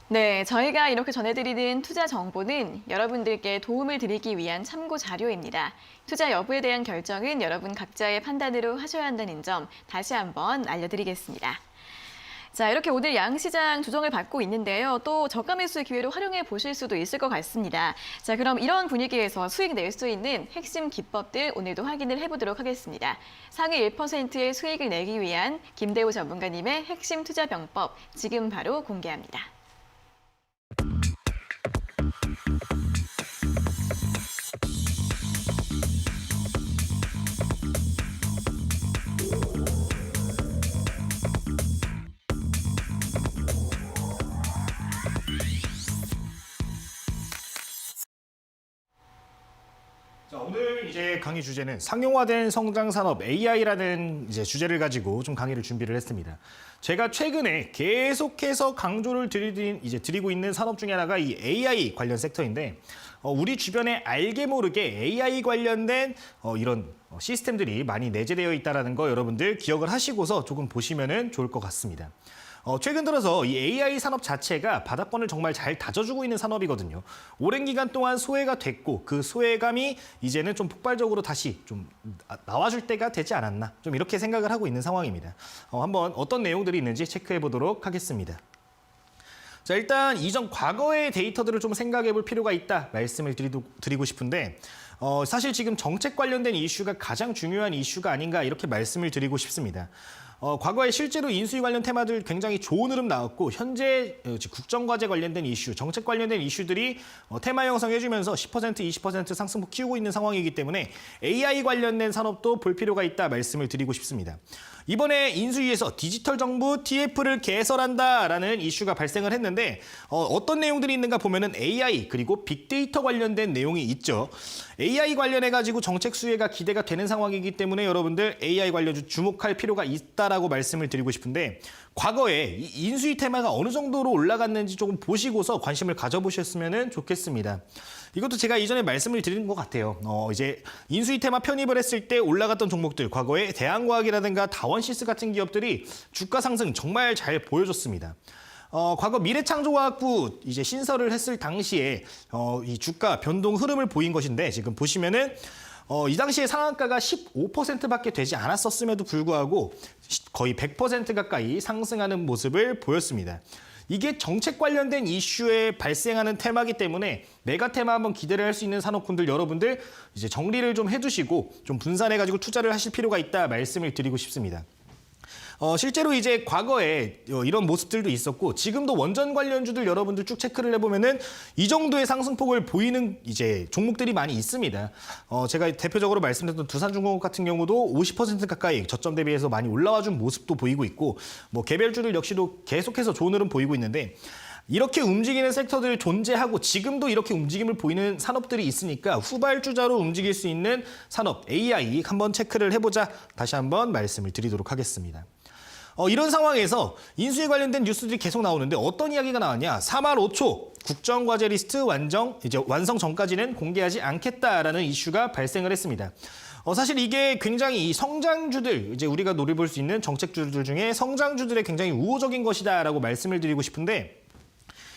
네, 저희가 이렇게 전해드리는 투자 정보는 여러분들께 도움을 드리기 위한 참고 자료입니다. 투자 여부에 대한 결정은 여러분 각자의 판단으로 하셔야 한다는 점 다시 한번 알려드리겠습니다. 자, 이렇게 오늘 양시장 조정을 받고 있는데요. 또 저가 매수의 기회로 활용해 보실 수도 있을 것 같습니다. 자, 그럼 이런 분위기에서 수익 낼 수 있는 핵심 기법들 오늘도 확인을 해보도록 하겠습니다. 상위 1%의 수익을 내기 위한 김대호 전문가님의 핵심 투자 병법 지금 바로 공개합니다. 자, 오늘 이제 강의 주제는 상용화된 성장 산업 AI라는 이제 주제를 가지고 좀 강의를 준비를 했습니다. 제가 최근에 계속해서 강조를 드리고 있는 산업 중에 하나가 이 AI 관련 섹터인데 우리 주변에 알게 모르게 AI 관련된 이런 시스템들이 많이 내재되어 있다는 거 여러분들 기억을 하시고서 조금 보시면 좋을 것 같습니다. 최근 들어서 이 AI 산업 자체가 바닥권을 정말 잘 다져주고 있는 산업이거든요. 오랜 기간 동안 소외가 됐고 그 소외감이 이제는 좀 폭발적으로 다시 좀 나와줄 때가 되지 않았나 좀 이렇게 생각을 하고 있는 상황입니다. 한번 어떤 내용들이 있는지 체크해 보도록 하겠습니다. 자, 일단 이전 과거의 데이터들을 좀 생각해 볼 필요가 있다 말씀을 드리고 싶은데 사실 지금 정책 관련된 이슈가 가장 중요한 이슈가 아닌가 이렇게 말씀을 드리고 싶습니다. 과거에 실제로 인수위 관련 테마들 굉장히 좋은 흐름 나왔고 현재 국정과제 관련된 이슈, 정책 관련된 이슈들이 테마 형성해주면서 10%, 20% 상승폭 키우고 있는 상황이기 때문에 AI 관련된 산업도 볼 필요가 있다 말씀을 드리고 싶습니다. 이번에 인수위에서 디지털 정부 TF를 개설한다라는 이슈가 발생을 했는데 어떤 내용들이 있는가 보면은 AI 그리고 빅데이터 관련된 내용이 있죠. AI 관련해가지고 정책 수혜가 기대가 되는 상황이기 때문에 여러분들 AI 관련주 주목할 필요가 있다라고 말씀을 드리고 싶은데 과거에 이 인수위 테마가 어느 정도로 올라갔는지 조금 보시고서 관심을 가져보셨으면 좋겠습니다. 이것도 제가 이전에 말씀을 드린 것 같아요. 이제 인수위 테마 편입을 했을 때 올라갔던 종목들, 과거에 대한과학이라든가 다원시스 같은 기업들이 주가 상승 정말 잘 보여줬습니다. 과거 미래창조과학부 이제 신설을 했을 당시에 이 주가 변동 흐름을 보인 것인데 지금 보시면은 이 당시에 상한가가 15%밖에 되지 않았었음에도 불구하고 거의 100% 가까이 상승하는 모습을 보였습니다. 이게 정책 관련된 이슈에 발생하는 테마이기 때문에 메가 테마 한번 기대를 할 수 있는 산업군들 여러분들 이제 정리를 좀 해두시고 좀 분산해가지고 투자를 하실 필요가 있다 말씀을 드리고 싶습니다. 실제로 이제 과거에 이런 모습들도 있었고 지금도 원전 관련주들 여러분들 쭉 체크를 해보면은 이 정도의 상승폭을 보이는 이제 종목들이 많이 있습니다. 제가 대표적으로 말씀드렸던 두산중공업 같은 경우도 50% 가까이 저점 대비해서 많이 올라와준 모습도 보이고 있고 뭐 개별주들 역시도 계속해서 좋은 흐름 보이고 있는데 이렇게 움직이는 섹터들이 존재하고 지금도 이렇게 움직임을 보이는 산업들이 있으니까 후발주자로 움직일 수 있는 산업 AI 한번 체크를 해보자 다시 한번 말씀을 드리도록 하겠습니다. 이런 상황에서 인수위 관련된 뉴스들이 계속 나오는데 어떤 이야기가 나왔냐? 3월 5초 국정과제 리스트 완성 전까지는 공개하지 않겠다라는 이슈가 발생을 했습니다. 사실 이게 굉장히 이 성장주들, 이제 우리가 노려볼 수 있는 정책주들 중에 성장주들의 굉장히 우호적인 것이다라고 말씀을 드리고 싶은데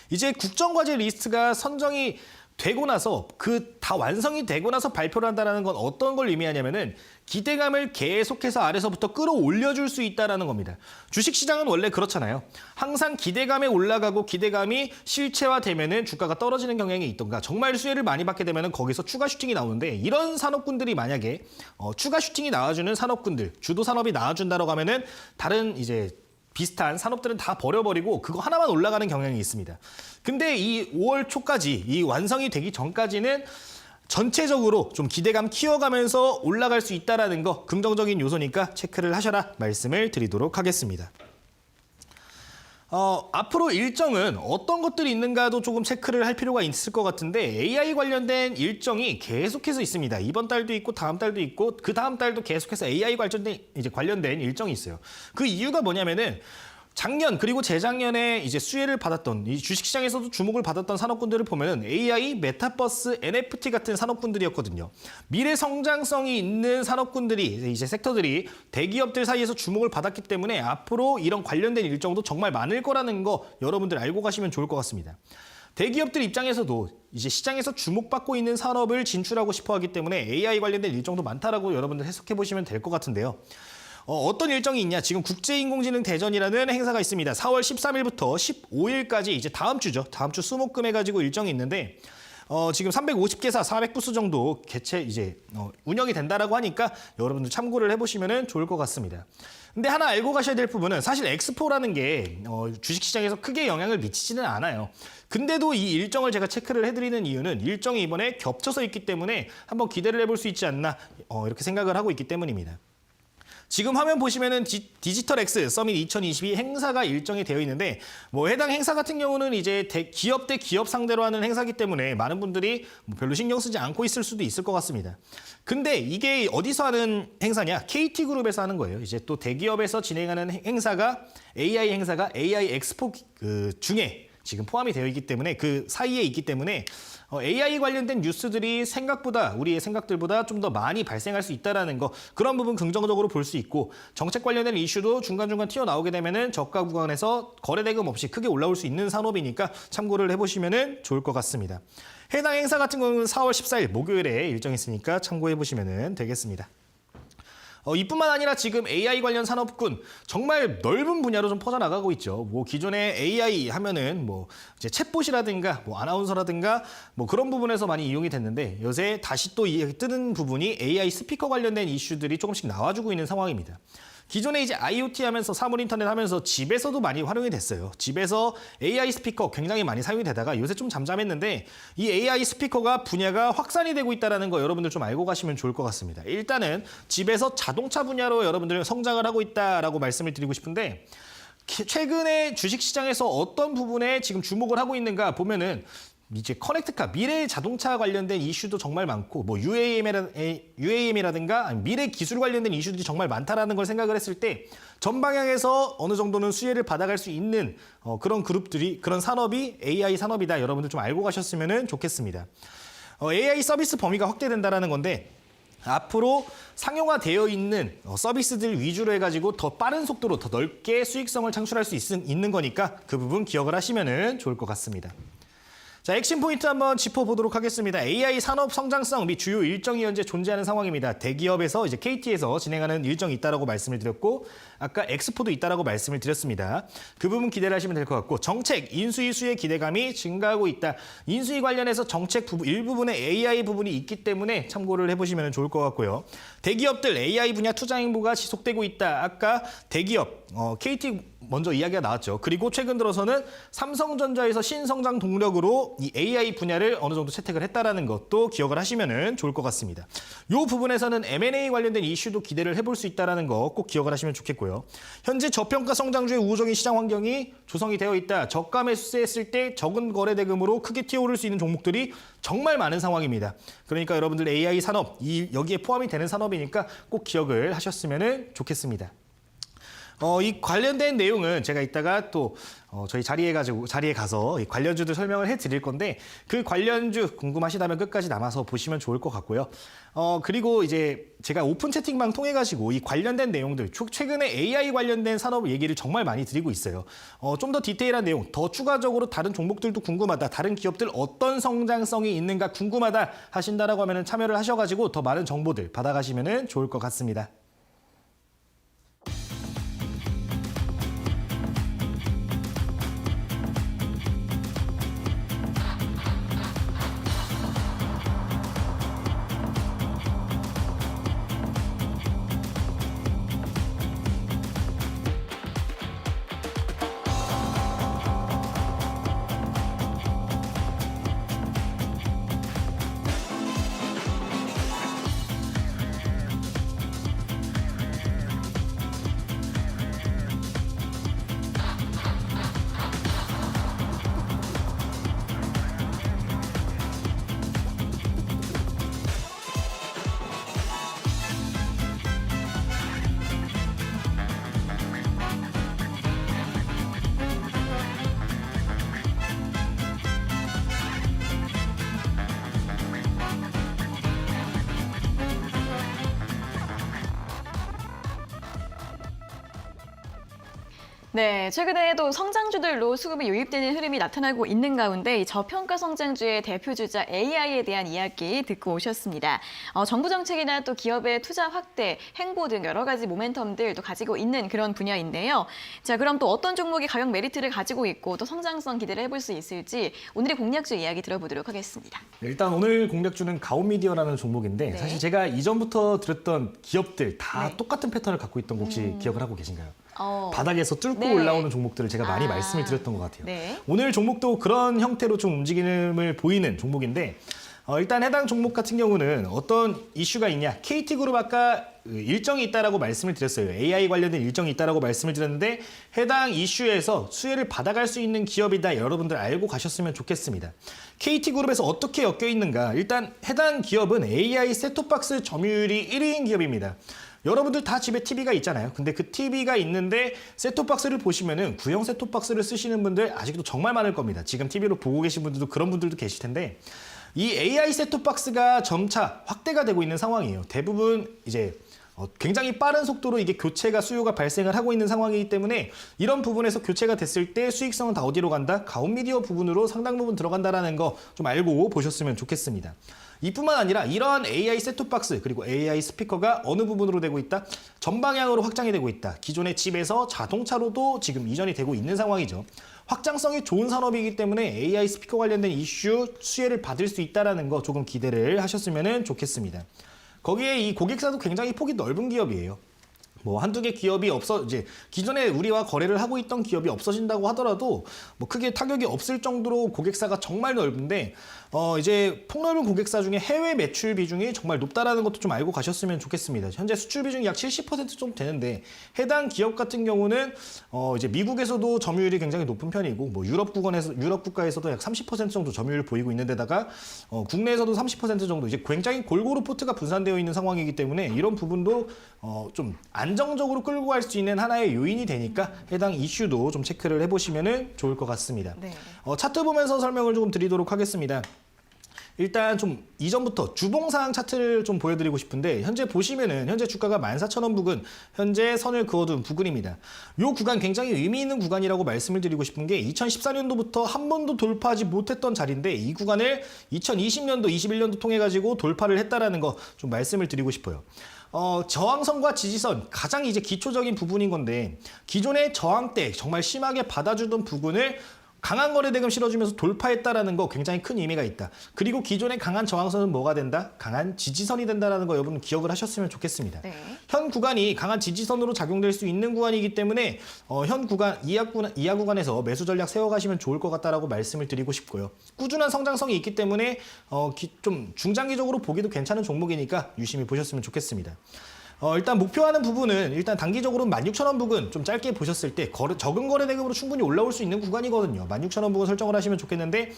이제 국정과제 리스트가 선정이 되고 나서 다 완성이 되고 나서 발표를 한다는 건 어떤 걸 의미하냐면은 기대감을 계속해서 아래서부터 끌어올려줄 수 있다는 겁니다. 주식시장은 원래 그렇잖아요. 항상 기대감에 올라가고 기대감이 실체화되면은 주가가 떨어지는 경향이 있던가 정말 수혜를 많이 받게 되면은 거기서 추가 슈팅이 나오는데 이런 산업군들이 만약에 추가 슈팅이 나와주는 산업군들, 주도 산업이 나와준다라고 하면은 다른 이제 비슷한 산업들은 다 버려버리고 그거 하나만 올라가는 경향이 있습니다. 근데 이 5월 초까지 이 완성이 되기 전까지는 전체적으로 좀 기대감 키워가면서 올라갈 수 있다는 거 긍정적인 요소니까 체크를 하셔라 말씀을 드리도록 하겠습니다. 앞으로 일정은 어떤 것들이 있는가도 조금 체크를 할 필요가 있을 것 같은데 AI 관련된 일정이 계속해서 있습니다. 이번 달도 있고 다음 달도 있고 그 다음 달도 계속해서 AI 관련된 일정이 있어요. 그 이유가 뭐냐면은 작년 그리고 재작년에 이제 수혜를 받았던 이 주식시장에서도 주목을 받았던 산업군들을 보면은 AI, 메타버스, NFT 같은 산업군들이었거든요. 미래 성장성이 있는 산업군들이 이제 섹터들이 대기업들 사이에서 주목을 받았기 때문에 앞으로 이런 관련된 일정도 정말 많을 거라는 거 여러분들 알고 가시면 좋을 것 같습니다. 대기업들 입장에서도 이제 시장에서 주목받고 있는 산업을 진출하고 싶어 하기 때문에 AI 관련된 일정도 많다라고 여러분들 해석해 보시면 될 것 같은데요. 어떤 일정이 있냐? 지금 국제인공지능 대전이라는 행사가 있습니다. 4월 13일부터 15일까지 이제 다음 주죠. 다음 주 수목금 해가지고 일정이 있는데 지금 350개사 400부스 정도 운영이 된다라고 하니까 여러분들 참고를 해보시면 좋을 것 같습니다. 근데 하나 알고 가셔야 될 부분은 사실 엑스포라는 게 주식시장에서 크게 영향을 미치지는 않아요. 근데도 이 일정을 제가 체크를 해드리는 이유는 일정이 이번에 겹쳐서 있기 때문에 한번 기대를 해볼 수 있지 않나 이렇게 생각을 하고 있기 때문입니다. 지금 화면 보시면은 디지털X 서밋 2022 행사가 일정이 되어 있는데 해당 행사 같은 경우는 이제 기업 대 기업 상대로 하는 행사기 때문에 많은 분들이 별로 신경 쓰지 않고 있을 수도 있을 것 같습니다. 근데 이게 어디서 하는 행사냐? KT그룹에서 하는 거예요. 이제 또 대기업에서 진행하는 행사가 AI 행사가 AI 엑스포 중에 지금 포함이 되어 있기 때문에 그 사이에 있기 때문에 AI 관련된 뉴스들이 생각보다 우리의 생각들보다 좀 더 많이 발생할 수 있다는 거 그런 부분 긍정적으로 볼 수 있고 정책 관련된 이슈도 중간중간 튀어나오게 되면은 저가 구간에서 거래대금 없이 크게 올라올 수 있는 산업이니까 참고를 해보시면 좋을 것 같습니다. 해당 행사 같은 경우는 4월 14일 목요일에 일정이 있으니까 참고해 보시면 되겠습니다. 이뿐만 아니라 지금 AI 관련 산업군 정말 넓은 분야로 좀 퍼져나가고 있죠. 기존에 AI 하면은 이제 챗봇이라든가 아나운서라든가 그런 부분에서 많이 이용이 됐는데 요새 다시 또 뜨는 부분이 AI 스피커 관련된 이슈들이 조금씩 나와주고 있는 상황입니다. 기존에 이제 IoT 하면서 사물 인터넷 하면서 집에서도 많이 활용이 됐어요. 집에서 AI 스피커 굉장히 많이 사용이 되다가 요새 좀 잠잠했는데 이 AI 스피커가 분야가 확산이 되고 있다는 거 여러분들 좀 알고 가시면 좋을 것 같습니다. 일단은 집에서 자동차 분야로 여러분들 성장을 하고 있다라고 말씀을 드리고 싶은데 최근에 주식시장에서 어떤 부분에 지금 주목을 하고 있는가 보면은 이제 커넥트카, 미래 자동차 관련된 이슈도 정말 많고 UAM이라든가 미래 기술 관련된 이슈들이 정말 많다라는 걸 생각을 했을 때 전 방향에서 어느 정도는 수혜를 받아갈 수 있는 그런 그룹들이 그런 산업이 AI 산업이다. 여러분들 좀 알고 가셨으면 좋겠습니다. AI 서비스 범위가 확대된다라는 건데 앞으로 상용화되어 있는 서비스들 위주로 해가지고 더 빠른 속도로 더 넓게 수익성을 창출할 수 있는 거니까 그 부분 기억을 하시면 좋을 것 같습니다. 자, 핵심 포인트 한번 짚어보도록 하겠습니다. AI 산업 성장성 및 주요 일정이 현재 존재하는 상황입니다. 대기업에서 이제 KT에서 진행하는 일정이 있다라고 말씀을 드렸고 아까 엑스포도 있다라고 말씀을 드렸습니다. 그 부분 기대를 하시면 될 것 같고 정책, 인수위 수혜 기대감이 증가하고 있다. 인수위 관련해서 정책 일부분에 AI 부분이 있기 때문에 참고를 해보시면 좋을 것 같고요. 대기업들 AI 분야 투자 행보가 지속되고 있다. 아까 대기업, KT 먼저 이야기가 나왔죠. 그리고 최근 들어서는 삼성전자에서 신성장 동력으로 이 AI 분야를 어느 정도 채택을 했다라는 것도 기억을 하시면 좋을 것 같습니다. 이 부분에서는 M&A 관련된 이슈도 기대를 해볼 수 있다는 거 꼭 기억을 하시면 좋겠고요. 현재 저평가 성장주의 우호적인 시장 환경이 조성이 되어 있다. 저가 매수세했을 때 적은 거래 대금으로 크게 튀어오를 수 있는 종목들이 정말 많은 상황입니다. 그러니까 여러분들 AI 산업, 여기에 포함이 되는 산업이니까 꼭 기억을 하셨으면 좋겠습니다. 이 관련된 내용은 제가 이따가 또 저희 자리에 가서 이 관련주들 설명을 해드릴 건데 그 관련주 궁금하시다면 끝까지 남아서 보시면 좋을 것 같고요. 그리고 이제 제가 오픈 채팅방 통해 가지고 이 관련된 내용들 최근에 AI 관련된 산업 얘기를 정말 많이 드리고 있어요. 좀 더 디테일한 내용, 더 추가적으로 다른 종목들도 궁금하다, 다른 기업들 어떤 성장성이 있는가 궁금하다 하신다라고 하면 참여를 하셔가지고 더 많은 정보들 받아가시면 좋을 것 같습니다. 네, 최근에도 성장주들로 수급이 유입되는 흐름이 나타나고 있는 가운데 이 저평가 성장주의 대표주자 AI에 대한 이야기 듣고 오셨습니다. 정부 정책이나 또 기업의 투자 확대, 행보 등 여러 가지 모멘텀들도 가지고 있는 그런 분야인데요. 자, 그럼 또 어떤 종목이 가격 메리트를 가지고 있고 또 성장성 기대를 해볼 수 있을지 오늘의 공략주 이야기 들어보도록 하겠습니다. 일단 오늘 공략주는 가온미디어라는 종목인데 네. 사실 제가 이전부터 들었던 기업들 다 네. 똑같은 패턴을 갖고 있던 거 혹시 기억을 하고 계신가요? 바닥에서 뚫고 네. 올라오는 종목들을 제가 많이 말씀을 드렸던 것 같아요. 네. 오늘 종목도 그런 형태로 좀 움직임을 보이는 종목인데 일단 해당 종목 같은 경우는 어떤 이슈가 있냐. KT그룹 아까 일정이 있다라고 말씀을 드렸어요. AI 관련된 일정이 있다라고 말씀을 드렸는데 해당 이슈에서 수혜를 받아갈 수 있는 기업이다. 여러분들 알고 가셨으면 좋겠습니다. KT그룹에서 어떻게 엮여 있는가. 일단 해당 기업은 AI 셋톱박스 점유율이 1위인 기업입니다. 여러분들 다 집에 TV가 있잖아요. 근데 그 TV가 있는데 셋톱박스를 보시면은 구형 셋톱박스를 쓰시는 분들 아직도 정말 많을 겁니다. 지금 TV로 보고 계신 분들도 그런 분들도 계실 텐데 이 AI 셋톱박스가 점차 확대가 되고 있는 상황이에요. 대부분 이제 굉장히 빠른 속도로 이게 교체가 수요가 발생을 하고 있는 상황이기 때문에 이런 부분에서 교체가 됐을 때 수익성은 다 어디로 간다? 가온미디어 부분으로 상당 부분 들어간다라는 거 좀 알고 보셨으면 좋겠습니다. 이뿐만 아니라 이러한 AI 셋톱박스 그리고 AI 스피커가 어느 부분으로 되고 있다? 전방향으로 확장이 되고 있다. 기존의 집에서 자동차로도 지금 이전이 되고 있는 상황이죠. 확장성이 좋은 산업이기 때문에 AI 스피커 관련된 이슈 수혜를 받을 수 있다는 거 조금 기대를 하셨으면 좋겠습니다. 거기에 이 고객사도 굉장히 폭이 넓은 기업이에요. 뭐 한두 개 기업이 이제 기존에 우리와 거래를 하고 있던 기업이 없어진다고 하더라도 뭐 크게 타격이 없을 정도로 고객사가 정말 넓은데 이제 폭넓은 고객사 중에 해외 매출 비중이 정말 높다라는 것도 좀 알고 가셨으면 좋겠습니다. 현재 수출 비중이 약 70% 정도 되는데 해당 기업 같은 경우는 이제 미국에서도 점유율이 굉장히 높은 편이고 뭐 유럽 국가에서도 약 30% 정도 점유율을 보이고 있는 데다가 국내에서도 30% 정도 이제 굉장히 골고루 포트가 분산되어 있는 상황이기 때문에 이런 부분도 좀 안정적으로 끌고 갈 수 있는 하나의 요인이 되니까 해당 이슈도 좀 체크를 해보시면 좋을 것 같습니다. 네. 차트 보면서 설명을 조금 드리도록 하겠습니다. 일단 좀 이전부터 주봉상 차트를 좀 보여드리고 싶은데 현재 보시면은 현재 주가가 14,000원 부근 현재 선을 그어둔 부근입니다. 이 구간 굉장히 의미 있는 구간이라고 말씀을 드리고 싶은 게 2014년도부터 한 번도 돌파하지 못했던 자리인데 이 구간을 2020년도, 21년도 통해 가지고 돌파를 했다라는 거 좀 말씀을 드리고 싶어요. 저항선과 지지선 가장 이제 기초적인 부분인 건데 기존의 저항대 정말 심하게 받아주던 부분을 강한 거래대금 실어주면서 돌파했다라는 거 굉장히 큰 의미가 있다. 그리고 기존의 강한 저항선은 뭐가 된다? 강한 지지선이 된다라는 거 여러분 기억을 하셨으면 좋겠습니다. 네. 현 구간이 강한 지지선으로 작용될 수 있는 구간이기 때문에 현 구간 이하 구간에서 매수 전략 세워가시면 좋을 것 같다라고 말씀을 드리고 싶고요. 꾸준한 성장성이 있기 때문에 좀 중장기적으로 보기도 괜찮은 종목이니까 유심히 보셨으면 좋겠습니다. 일단 목표하는 부분은 일단 단기적으로 16,000원 부근 좀 짧게 보셨을 때 적은 거래 대금으로 충분히 올라올 수 있는 구간이거든요. 16,000원 부근 설정을 하시면 좋겠는데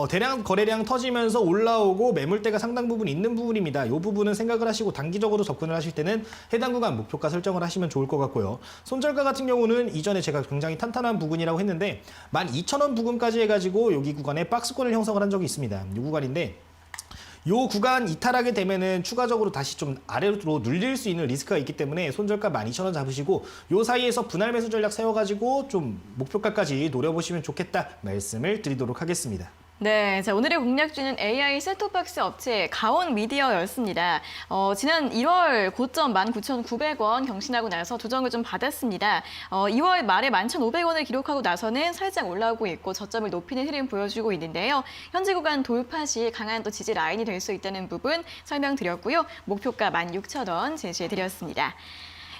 대량 거래량 터지면서 올라오고 매물대가 상당 부분 있는 부분입니다. 이 부분은 생각을 하시고 단기적으로 접근을 하실 때는 해당 구간 목표가 설정을 하시면 좋을 것 같고요. 손절가 같은 경우는 이전에 제가 굉장히 탄탄한 부근이라고 했는데 12,000원 부근까지 해가지고 여기 구간에 박스권을 형성을 한 적이 있습니다. 이 구간인데 이 구간 이탈하게 되면은 추가적으로 다시 좀 아래로 눌릴 수 있는 리스크가 있기 때문에 손절가 12,000원 잡으시고 이 사이에서 분할 매수 전략 세워가지고 좀 목표가까지 노려보시면 좋겠다 말씀을 드리도록 하겠습니다. 네, 자, 오늘의 공략주는 AI 셋톱박스 업체 가온 미디어였습니다. 지난 1월 고점 19,900원 경신하고 나서 조정을 좀 받았습니다. 2월 말에 11,500원을 기록하고 나서는 살짝 올라오고 있고 저점을 높이는 흐름 보여주고 있는데요. 현재 구간 돌파 시 강한 또 지지 라인이 될 수 있다는 부분 설명드렸고요. 목표가 16,000원 제시해드렸습니다.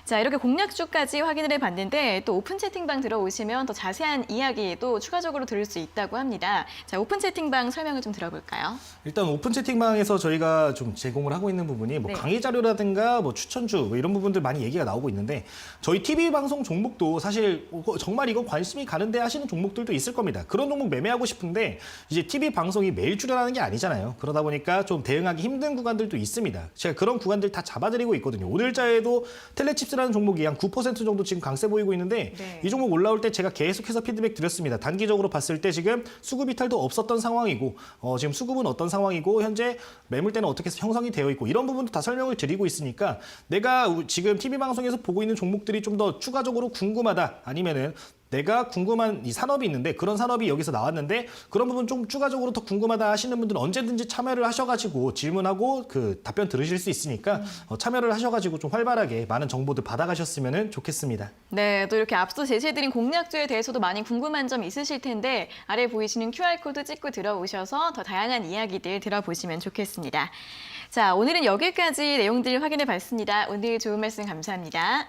자, 이렇게 공략주까지 확인을 해봤는데 또 오픈 채팅방 들어오시면 더 자세한 이야기도 추가적으로 들을 수 있다고 합니다. 자, 오픈 채팅방 설명을 좀 들어볼까요? 일단 오픈 채팅방에서 저희가 좀 제공을 하고 있는 부분이 뭐 네. 강의 자료라든가 뭐 추천주 뭐 이런 부분들 많이 얘기가 나오고 있는데 저희 TV 방송 종목도 사실 정말 이거 관심이 가는데 하시는 종목들도 있을 겁니다. 그런 종목 매매하고 싶은데 이제 TV 방송이 매일 출연하는 게 아니잖아요. 그러다 보니까 좀 대응하기 힘든 구간들도 있습니다. 제가 그런 구간들 다 잡아드리고 있거든요. 오늘자에도 텔레칩스라는 종목이 한 9% 정도 지금 강세 보이고 있는데 네. 이 종목 올라올 때 제가 계속해서 피드백 드렸습니다. 단기적으로 봤을 때 지금 수급 이탈도 없었던 상황이고 지금 수급은 어떤 상황이고 현재 매물대는 어떻게 형성이 되어 있고 이런 부분도 다 설명을 드리고 있으니까 내가 지금 TV 방송에서 보고 있는 종목들이 좀 더 추가적으로 궁금하다 아니면은 내가 궁금한 이 산업이 있는데 그런 산업이 여기서 나왔는데 그런 부분 좀 추가적으로 더 궁금하다 하시는 분들은 언제든지 참여를 하셔가지고 질문하고 그 답변 들으실 수 있으니까 참여를 하셔가지고 좀 활발하게 많은 정보들 받아가셨으면 좋겠습니다. 네, 또 이렇게 앞서 제시해드린 공략주에 대해서도 많이 궁금한 점 있으실 텐데 아래 보이시는 QR코드 찍고 들어오셔서 더 다양한 이야기들 들어보시면 좋겠습니다. 자, 오늘은 여기까지 내용들 확인해봤습니다. 오늘 좋은 말씀 감사합니다.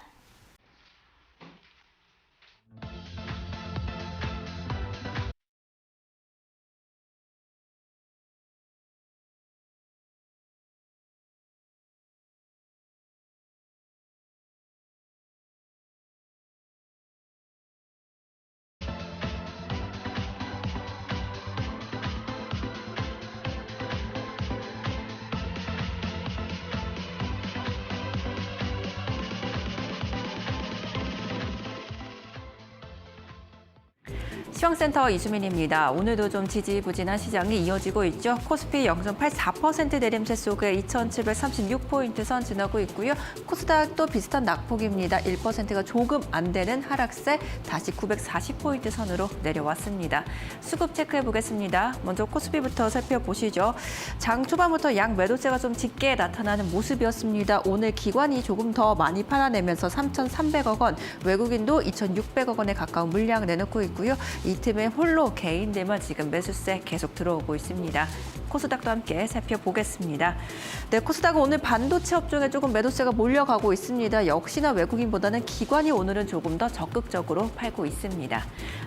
시황센터 이수민입니다. 오늘도 좀 지지부진한 시장이 이어지고 있죠. 코스피 0.84% 내림세 속에 2,736포인트 선 지나고 있고요. 코스닥도 비슷한 낙폭입니다. 1%가 조금 안 되는 하락세 다시 940포인트 선으로 내려왔습니다. 수급 체크해 보겠습니다. 먼저 코스피부터 살펴보시죠. 장 초반부터 양 매도세가 좀 짙게 나타나는 모습이었습니다. 오늘 기관이 조금 더 많이 팔아내면서 3,300억 원, 외국인도 2,600억 원에 가까운 물량 내놓고 있고요. 이 틈에 홀로 개인들만 지금 매수세 계속 들어오고 있습니다. 코스닥도 함께 살펴보겠습니다. 네, 코스닥은 오늘 반도체 업종에 조금 매도세가 몰려가고 있습니다. 역시나 외국인보다는 기관이 오늘은 조금 더 적극적으로 팔고 있습니다.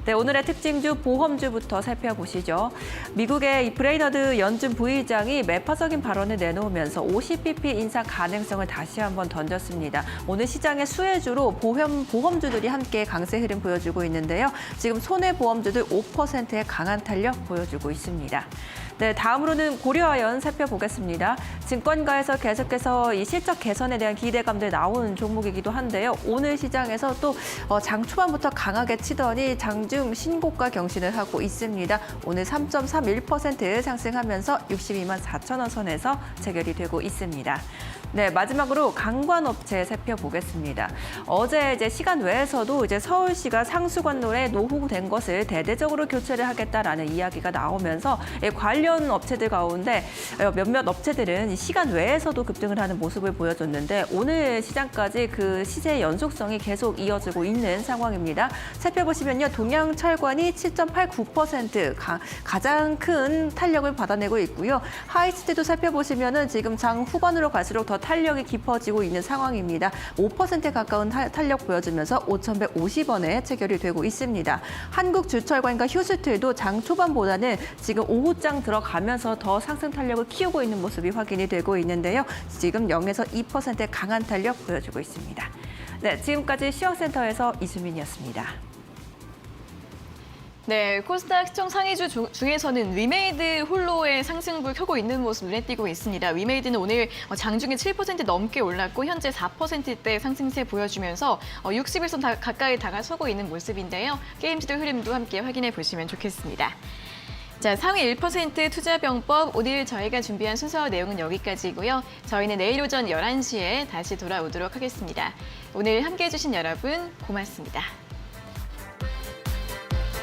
네, 오늘의 특징주 보험주부터 살펴보시죠. 미국의 이 브레이너드 연준 부의장이 매파적인 발언을 내놓으면서 50bp 인상 가능성을 다시 한번 던졌습니다. 오늘 시장의 수혜주로 보험주들이 함께 강세 흐름 보여주고 있는데요. 지금 손해보험주들 5%의 강한 탄력 보여주고 있습니다. 네, 다음으로는 고려아연 살펴보겠습니다. 증권가에서 계속해서 이 실적 개선에 대한 기대감들 나오는 종목이기도 한데요. 오늘 시장에서 또 장 초반부터 강하게 치더니 장중 신고가 경신을 하고 있습니다. 오늘 3.31% 상승하면서 62만 4천 원 선에서 체결이 되고 있습니다. 네, 마지막으로 강관업체 살펴보겠습니다. 어제 이제 시간 외에서도 이제 서울시가 상수관로에 노후된 것을 대대적으로 교체를 하겠다라는 이야기가 나오면서 관련 업체들 가운데 몇몇 업체들은 시간 외에서도 급등을 하는 모습을 보여줬는데 오늘 시장까지 그 시세의 연속성이 계속 이어지고 있는 상황입니다. 살펴보시면요, 동양철관이 7.89% 가장 큰 탄력을 받아내고 있고요. 하이스트도 살펴보시면은 지금 장 후반으로 갈수록 더 탄력이 깊어지고 있는 상황입니다. 5% 가까운 탄력 보여주면서 5,150원에 체결이 되고 있습니다. 한국주철관과 휴스틀도 장 초반보다는 지금 오후장 들어가면서 더 상승 탄력을 키우고 있는 모습이 확인이 되고 있는데요. 지금 0에서 2% 강한 탄력 보여주고 있습니다. 네, 지금까지 시황센터에서 이수민이었습니다. 네, 코스닥 시총 상위주 중에서는 위메이드 홀로의 상승불 켜고 있는 모습 눈에 띄고 있습니다. 위메이드는 오늘 장중에 7% 넘게 올랐고 현재 4%대 상승세 보여주면서 60일선 가까이 다가서고 있는 모습인데요. 게임지도 흐름도 함께 확인해 보시면 좋겠습니다. 자, 상위 1% 투자병법, 오늘 저희가 준비한 순서 내용은 여기까지고요. 저희는 내일 오전 11시에 다시 돌아오도록 하겠습니다. 오늘 함께해 주신 여러분 고맙습니다.